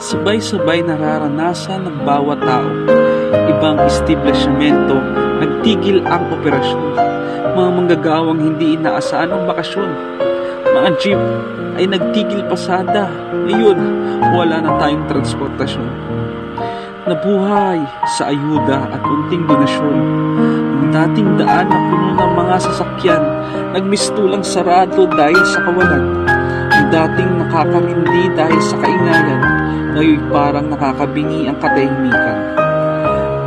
Sabay-sabay nararanasan ng bawat tao. Ibang establishmento nagtigil ang operasyon. Mga manggagawang hindi inaasahan ang bakasyon. Mga jeep ay nagtigil pasada. Ngayon, wala na tayong transportasyon. Nabuhay sa ayuda at unting donasyon. Ang dating daan na puno ng mga sasakyan, nagmistulang sarado dahil sa kawalan. Ang dating nakakarindi dahil sa kaingayan, ngayon parang nakakabingi ang katahimikan.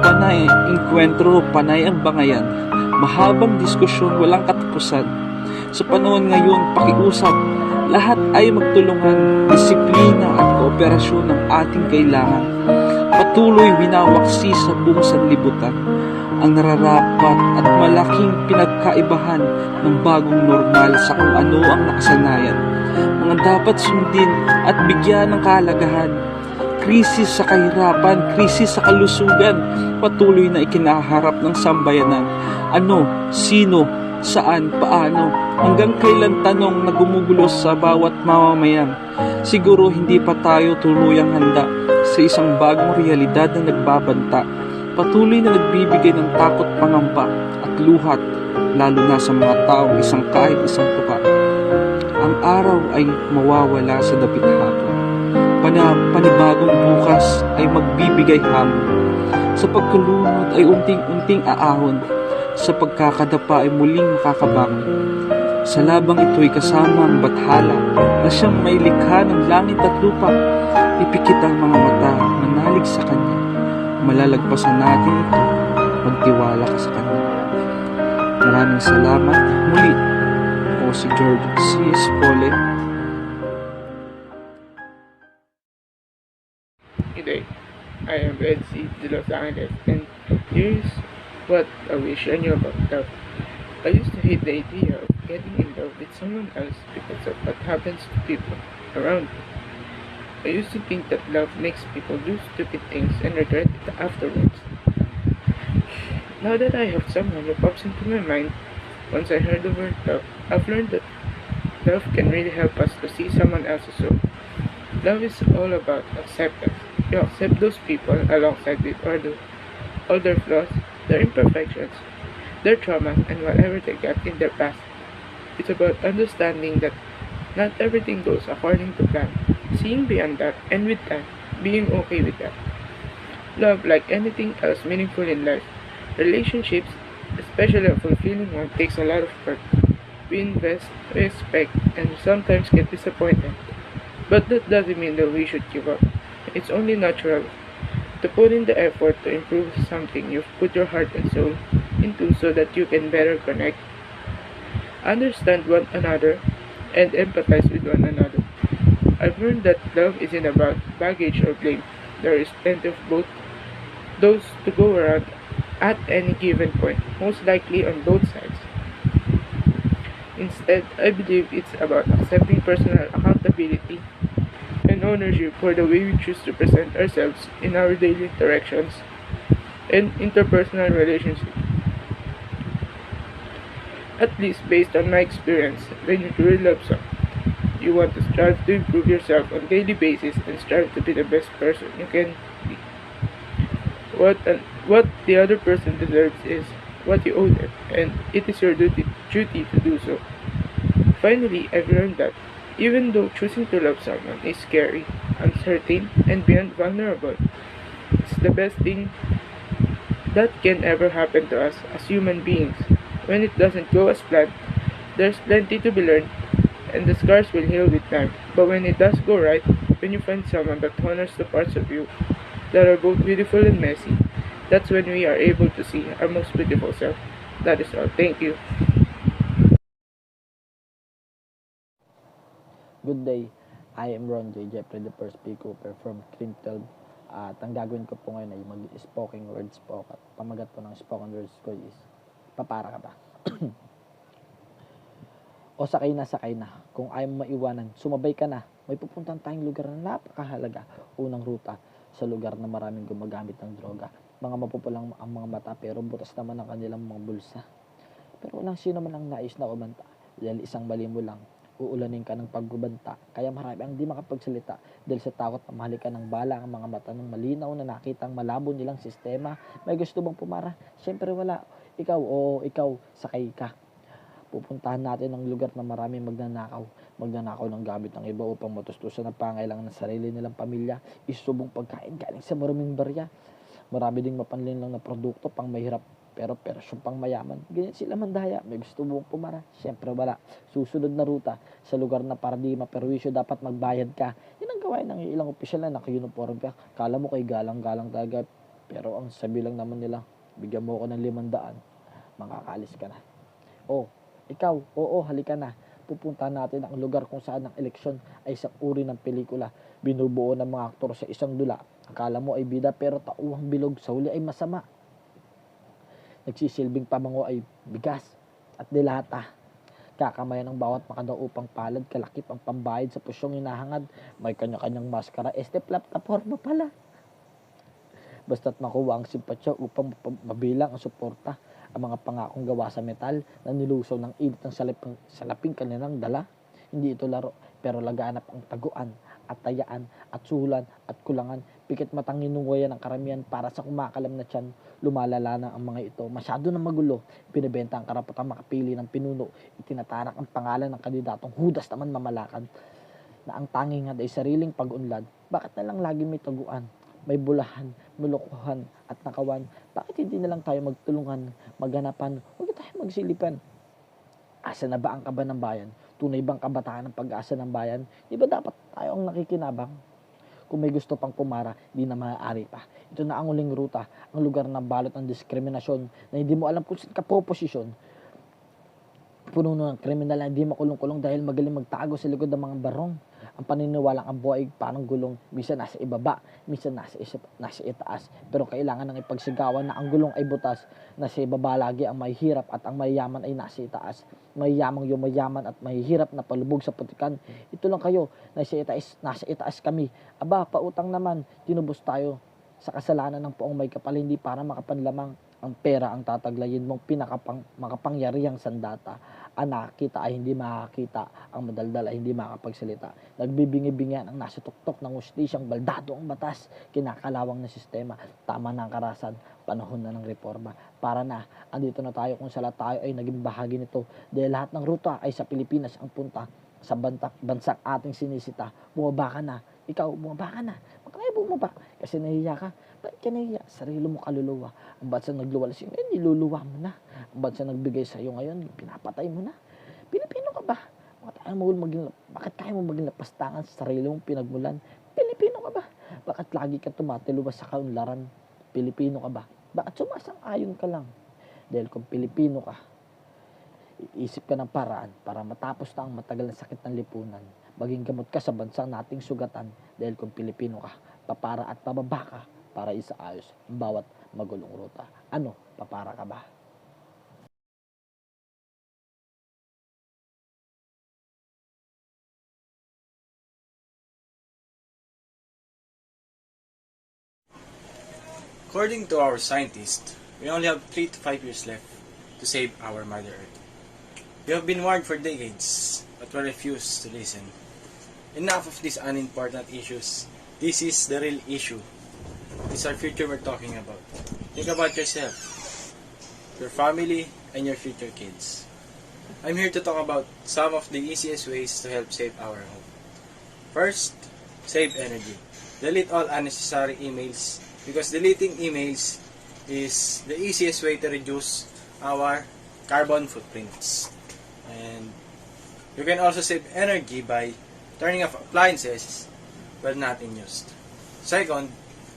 Panay ang enkwentro, panay ang bangayan. Mahabang diskusyon, walang katapusan. Sa panahon ngayon, pakiusap, lahat ay magtulungan, disiplina at kooperasyon ng ating kailangan. Patuloy winawaksi sa buong sanlibutan ang nararapat at malaking pinagkaibahan ng bagong normal sa kung ano ang nakasanayan. Mga dapat sundin at bigyan ng kahalagahan. krisis sa kahirapan, krisis sa kalusugan, patuloy na ikinaharap ng sambayanan. Ano, sino, saan, paano, hanggang kailan tanong na gumugulo sa bawat mamamayan. Siguro hindi pa tayo tuluyang handa sa isang bagong realidad na nagbabanta, patuloy na nagbibigay ng takot, pangamba at luhat, lalo na sa mga taong isang kahit isang tuka. Ang araw ay mawawala sa dapit hapon. Panibagong bukas ay magbibigay hamon. Sa pagkalunod ay unting-unting aahon. Sa pagkakadapa ay muling makakabangon. Sa labang ito'y kasama ang bathala na siyang may likha ng langit at lupa. Ipikit ang mga mata, manalig sa Kanya. Malalagpasan natin ito, magtiwala ka sa Kanya. Maraming salamat. Muli, ako si George C.S. Pole. Today, I am Ed C. de Los Angeles, and here's what I wish I knew about love. I used to hate the idea of getting in love with someone else because of what happens to people around me. I used to think that love makes people do stupid things and regret it afterwards. Now that I have someone who pops into my mind, once I heard the word love, I've learned that love can really help us to see someone else's soul. Love is all about acceptance. You accept those people alongside with all their flaws, their imperfections, their traumas, and whatever they got in their past. It's about understanding that not everything goes according to plan, seeing beyond that, and with time, being okay with that. Love, like anything else meaningful in life, relationships, especially a fulfilling one, takes a lot of work. We invest, we expect, and sometimes get disappointed. But that doesn't mean that we should give up. It's only natural to put in the effort to improve something you've put your heart and soul into so that you can better connect, understand one another, and empathize with one another. I've learned that love isn't about baggage or blame. There is plenty of both those to go around at any given point, most likely on both sides. Instead, I believe it's about accepting personal accountability and ownership for the way we choose to present ourselves in our daily interactions and interpersonal relationships. At least based on my experience, when you truly love someone, you want to strive to improve yourself on a daily basis and strive to be the best person you can be. What the other person deserves is what you owe them, and it is your duty to do so. Finally, I've learned that even though choosing to love someone is scary, uncertain, and beyond vulnerable, it's the best thing that can ever happen to us as human beings. When it doesn't go as planned, there's plenty to be learned, and the scars will heal with time. But when it does go right, when you find someone that honors the parts of you that are both beautiful and messy, that's when we are able to see our most beautiful self. That is all. Thank you. Good day. I am Ron J. Jeffrey the First P. Cooper from Crim 12. At ang gagawin ko po ngayon ay mag-spoken words po. At pamagat po ng spoken words ko is, papara ka ba? O sakay na. Kung ayaw mo maiwanan, sumabay ka na. May pupuntahan tayong lugar na napakahalaga. Unang ruta sa lugar na maraming gumagamit ng droga. Mga mapupulang ang mga mata pero butas naman ang kanilang mga bulsa. Pero walang sino man ang nais na kumanta. Dahil isang mali mo lang, uulanin ka ng pagbabanta. Kaya marami ang di makapagsalita dahil sa takot na mahalikan ng bala ang mga mata ng malinaw na nakita ang malabo nilang sistema. May gusto bang pumara? Siyempre wala. Ikaw, sakay ka. Pupuntahan natin ang lugar na marami magnanakaw ng gamit ng iba upang matustusan ang pangailangan ng sarili nilang pamilya. Isubong pagkain galing sa maruming barya. Marami ding mapanlinlang na produkto pang mahirap pero persyon pang mayaman. Ganyan sila mandaya. May gusto mong pumara? Siyempre wala. Susunod na ruta sa lugar na para di maperwisyo dapat magbayad ka. Yan ang gawain ng ilang opisyal na naka-uniform ka. Kala mo kay galang-galang talaga. Pero ang sabi lang naman nila, bigyan mo ako ng 500, makakalis ka na. Ikaw, halika na. Pupunta natin ang lugar kung saan ang eleksyon ay isang uri ng pelikula. Binubuo ng mga aktor sa isang dula. Akala mo ay bida pero tauhang bilog sa huli ay masama. Nagsisilbing pamango ay bigas at dilata. Kakamayan ng bawat makadaupang palad, kalakip ang pambayad sa pusyong hinahangad. May kanya-kanyang maskara, plataporma pala. Basta't makuha ang simpatsya upang mabilang ang suporta, ang mga pangakong gawa sa metal na nilusaw ng init ng salaping kanilang dala. Hindi ito laro, pero laganap ang taguan at tayaan at suhulan at kulangan. Pikit matang inunguyan ng karamihan para sa kumakalam na tiyan. Lumalala na ang mga ito. Masyado na magulo. Pinibenta ang karapatang makapili ng pinuno. Itinatanak ang pangalan ng kandidatong hudas naman mamalakad na ang tanging ay sariling pag-unlad. Bakit na lang lagi may taguan? May bulahan, mulukuhan at nakawan. Bakit hindi na lang tayo magtulungan, maghanapan, huwag tayo magsilipan? Asa na ba ang kaba ng bayan? Tunay bang kabataan ng pag-asa ng bayan? Di ba dapat tayo ang nakikinabang? Kung may gusto pang pumara, di na maaari pa. Ito na ang uling ruta, ang lugar na balot ng diskriminasyon na hindi mo alam kung saan ka poposisyon. Puno ng kriminal na hindi makulong-kulong dahil magaling magtago sa likod ng mga barong. Ang paniniwalang ang buhay parang gulong, minsan nasa ibaba, minsan nasa itaas. Pero kailangan ng ipagsigawan na ang gulong ay butas. Nasa ibaba lagi ang mahihirap at ang mayayaman ay nasa itaas. Mayayamang yumayaman at mahihirap na palubog sa putikan. Ito lang kayo, nasa itaas kami. Aba, pautang naman, tinubos tayo sa kasalanan ng poong may kapal, hindi para makapanlamang. Ang pera ang tataglayin mong makapangyarihang sandata. Ang nakakita ay hindi makakita, ang madaldal ay hindi makapagsalita. Nagbibingi-bingian ang nasa tuktok ng hustisyang baldado ang batas, kinakalawang na sistema, tama na ang karasan, panahon na ng reforma. Para na, andito na tayo kung sala tayo ay naging bahagi nito, dahil lahat ng ruta ay sa Pilipinas ang punta, sa bansang ating sinisita. Bumaba ka na, ikaw bumaba ka na, bakit bumaba? Kasi nahiya ka. Bakit ka nahiya? Sarili mo kaluluwa. Ang bansang nagluwala sa'yo ngayon, niluluwa mo na. Ang bansang nagbigay sa'yo ngayon, pinapatay mo na. Pilipino ka ba? Bakit kaya mo maging lapastangan sa sarili mong pinagmulan? Pilipino ka ba? Bakit lagi ka tumatiluwas sa kaunlaran? Pilipino ka ba? Bakit sumasang-ayon ka lang? Dahil kung Pilipino ka, iisip ka ng paraan para matapos na ang matagal na sakit ng lipunan. Maging gamot ka sa bansang nating sugatan. Dahil kung Pilipino ka, papara at pababa ka para isaayos ang bawat magulong ruta. Ano, papara ka ba? According to our scientists, we only have 3 to 5 years left to save our Mother Earth. We have been warned for decades, but we refuse to listen. Enough of these unimportant issues. This is the real issue. This is our future we're talking about. Think about yourself, your family, and your future kids. I'm here to talk about some of the easiest ways to help save our home. First, save energy. Delete all unnecessary emails because deleting emails is the easiest way to reduce our carbon footprints. And you can also save energy by turning off appliances when not in use. Second,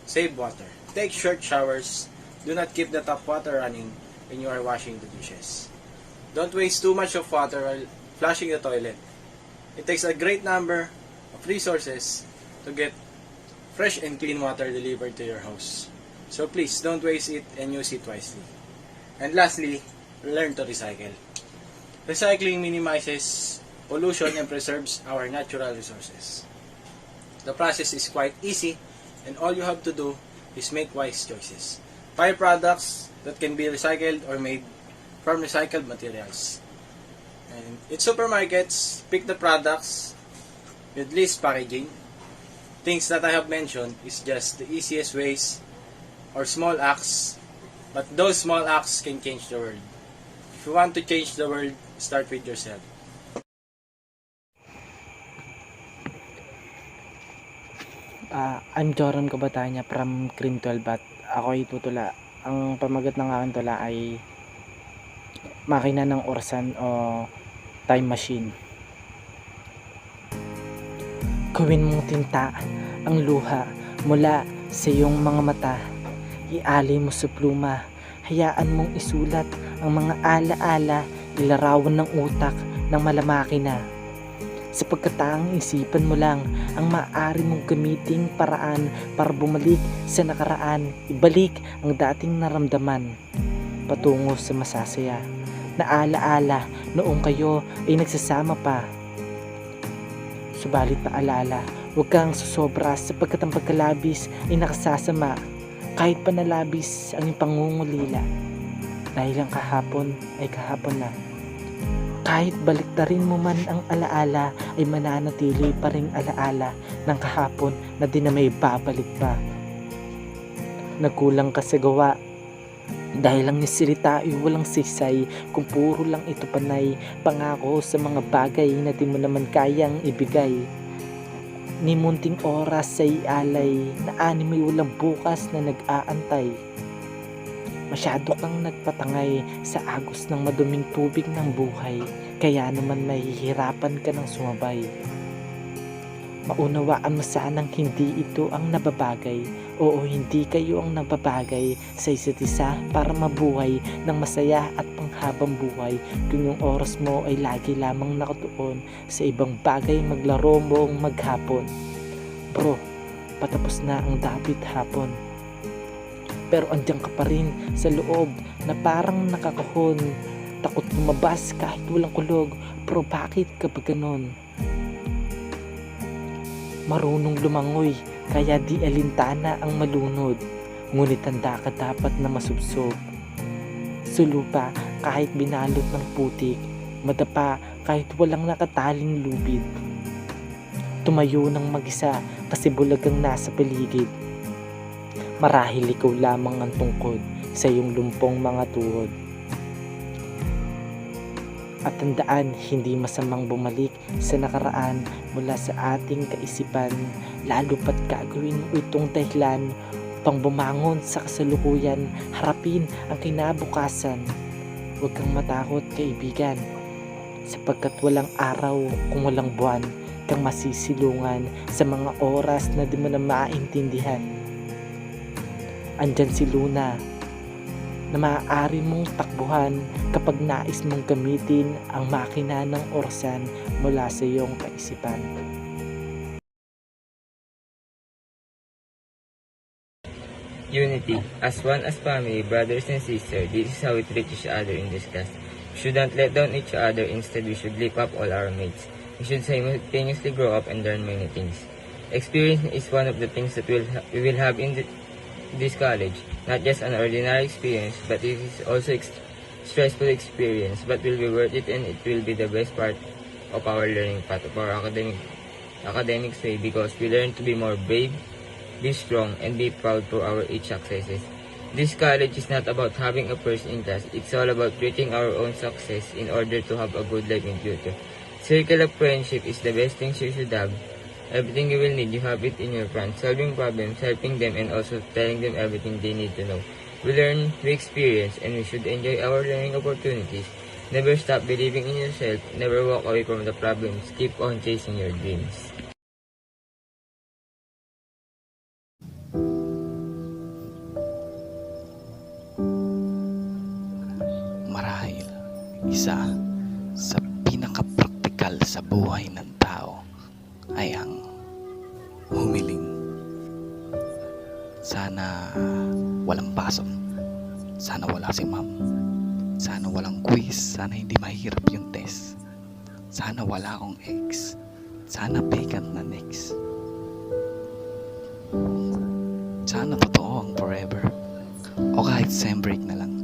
save water. Take short showers. Do not keep the tap water running when you are washing the dishes. Don't waste too much of water while flushing the toilet. It takes a great number of resources to get fresh and clean water delivered to your house. So please, don't waste it and use it wisely. And lastly, learn to recycle. Recycling minimizes pollution and preserves our natural resources. The process is quite easy, and all you have to do is make wise choices. Buy products that can be recycled or made from recycled materials. And in supermarkets, pick the products with least packaging. Things that I have mentioned is just the easiest ways or small acts, but those small acts can change the world. If you want to change the world, start with yourself. I'm Joram Kabatanya from Crim 12 at ako ay tutula. Ang pamagat ng aking tula ay makina ng orasan o time machine. Gawin mong tinta ang luha mula sa iyong mga mata. Ialay mo sa pluma. Hayaan mong isulat ang mga ala-ala, ilarawan ng utak ng malamakina. Sapagkat ang isipan mo lang ang maaari mong gamiting paraan para bumalik sa nakaraan, ibalik ang dating naramdaman patungo sa masasaya. na alaala noong kayo ay nagsasama pa. Subalit paalala, huwag kang susobra sapagkat ang pagkalabis ay nakasasama kahit panalabis ang iyong pangungulila. Dahil ang kahapon ay kahapon na. Kahit baliktarin mo man ang alaala ay mananatili pa ring alaala ng kahapon na di na may babalik pa. Nagkulang ka sa gawa dahil ang nisilita ay walang sisay kung puro lang ito panay pangako sa mga bagay na di mo naman kayang ibigay. Ni munting oras ay alay na animoy walang bukas na nag-aantay. Masyado kang nagpatangay sa agos ng maduming tubig ng buhay, kaya naman mahihirapan ka ng sumabay. Maunawaan mo sanang hindi ito ang nababagay, oo hindi kayo ang nababagay sa isa't isa para mabuhay ng masaya at panghabang buhay kung yung oras mo ay lagi lamang nakatuon sa ibang bagay maglaro moong maghapon. Bro, patapos na ang dapit hapon. Pero andiyan ka pa rin sa loob na parang nakakahon. Takot lumabas kahit walang kulog. Pero bakit ka ba ganon? Marunong lumangoy kaya di alintana ang malunod. Ngunit handa ka dapat na masubsob. Sulupa kahit binalot ng putik. Madapa kahit walang nakataling lubid. Tumayo ng mag-isa kasi bulag ang nasa paligid. Marahil ikaw lamang ang tungkod sa iyong lumpong mga tuhod. At tandaan, hindi masamang bumalik sa nakaraan mula sa ating kaisipan, lalo pat gagawin mo itong dahilan pang bumangon sa kasalukuyan, harapin ang kinabukasan. Huwag kang matakot, kaibigan, sapagkat walang araw kung walang buwan kang masisilungan sa mga oras na di mo na maintindihan. Andyan si Luna na maaari mong takbuhan kapag nais mong gamitin ang makina ng orasan mula sa iyong kaisipan. Unity. As one as family, brothers and sisters, this is how we treat each other in this class. We shouldn't let down each other, instead we should lift up all our mates. We should simultaneously grow up and learn many things. Experience is one of the things that we will have in this college. Not just an ordinary experience, but it is also stressful experience, but will be worth it, and it will be the best part of our learning path, of our academic way, because we learn to be more brave, be strong, and be proud for our each successes. This college is not about having a first in class. It's all about creating our own success in order to have a good life in future. Circle of friendship is the best thing you should have. Everything you will need, you have it in your front. Solving problems, helping them, and also telling them everything they need to know. We learn, we experience, and we should enjoy our learning opportunities. Never stop believing in yourself. Never walk away from the problems. Keep on chasing your dreams. Marahil, isa sa pinaka-praktikal sa buhay ng tao ay ang humiling. Sana walang pasok. Sana wala si ma'am. Sana walang quiz. Sana hindi mahirap yung test. Sana wala akong ex. Sana vacant na next. Sana totoo ang forever. O kahit sem break na lang.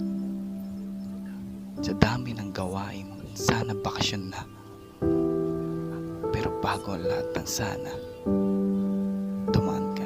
Sa dami ng gawain, sana bakasyon na. Pero bago ang lahat ng sana, dumaan ka.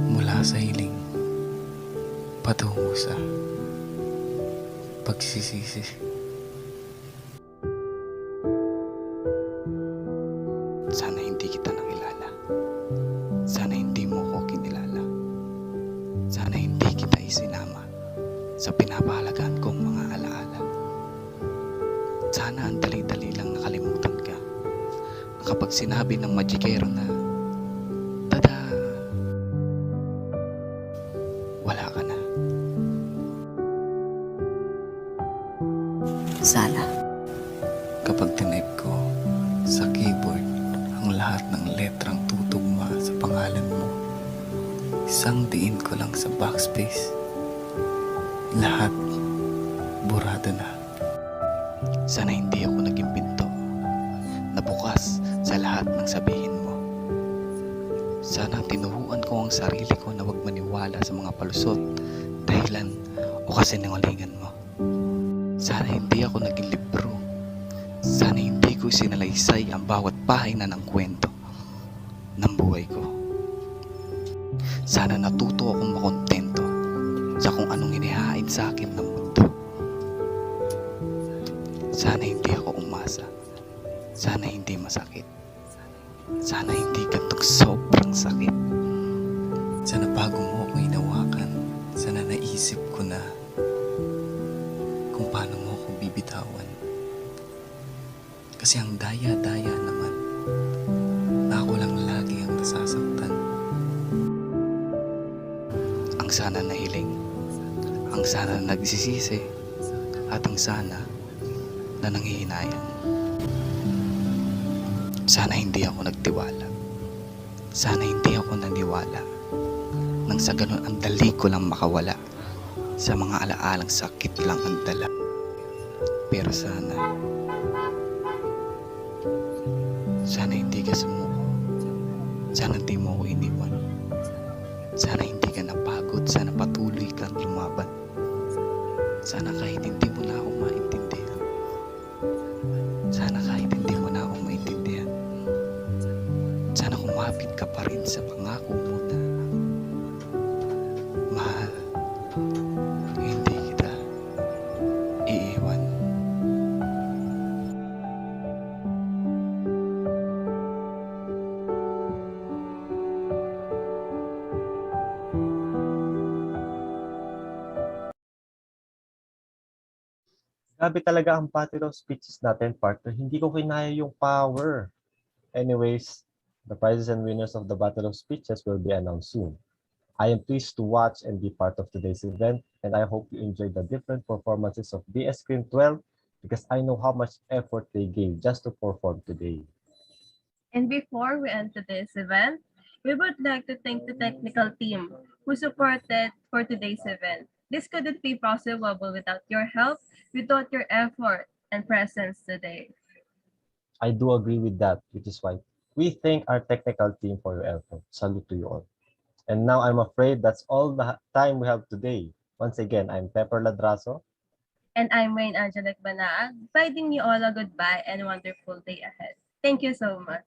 Mula sa hiling patungo sa pagsisisi. Sana hindi kita nakilala. Sana hindi mo ko kinilala. Sana hindi kita isinama sa pinapahalagaan kong mga alaala. Sana ang dali-dali lang nakalimutan ka. Kapag sinabi ng magikero na Sa keyboard, ang lahat ng letrang tutugma sa pangalan mo. Isang diin ko lang sa backspace. Lahat, burado na. Sana hindi ako naging pinto na bukas sa lahat ng sabihin mo. Sana tinuruan ko ang sarili ko na huwag maniwala sa mga palusot, dahilan o kasinungalingan mo. Sana hindi ako naging libro. Sana hindi ko sinalaysay ang bawat pahina ng kwento ng buhay ko. Sana natuto akong makontento sa kung anong inihain sa akin ng mundo. Sana hindi ako umasa. Sana hindi masakit. Sana hindi gantong sobrang sakit. Sana bago mo ako hinawakan, sana naisip ko na kung paano mo ako bibitawan. Kasi ang daya-daya naman na ako lang lagi ang nasasaktan. Ang sana nahiling, ang sana nagsisisi, at ang sana na nanghihinayang. Sana hindi ako nagtiwala. Sana hindi ako naniwala. Nang sa ganun ang dali ko lang makawala. Sa mga alaalang sakit lang ang dala. Pero sana hindi ka sumuko. Sana hindi mo ako iniwan. Sana hindi ka napagod. Sana patuloy kang lumaban. Sana kahit hindi mo na ako maintindihan. Sana kahit hindi mo na ako maintindihan. Sana kumapit ka pa rin sa pangako mo na mahal, hindi kita iiwan. Grabe talaga ang battle of speeches natin, partner. Hindi ko kinaya yung power. Anyways, the prizes and winners of the battle of speeches will be announced soon. I am pleased to watch and be part of today's event, and I hope you enjoyed the different performances of BS Screen 12 because I know how much effort they gave just to perform today. And before we end today's event, we would like to thank the technical team who supported for today's event. This couldn't be possible without your help, without your effort and presence today. I do agree with that, which is why we thank our technical team for your effort. Salute to you all. And now I'm afraid that's all the time we have today. Once again, I'm Pepper Ladraso. And I'm Wayne Angelic Banaag, bidding you all a goodbye and wonderful day ahead. Thank you so much.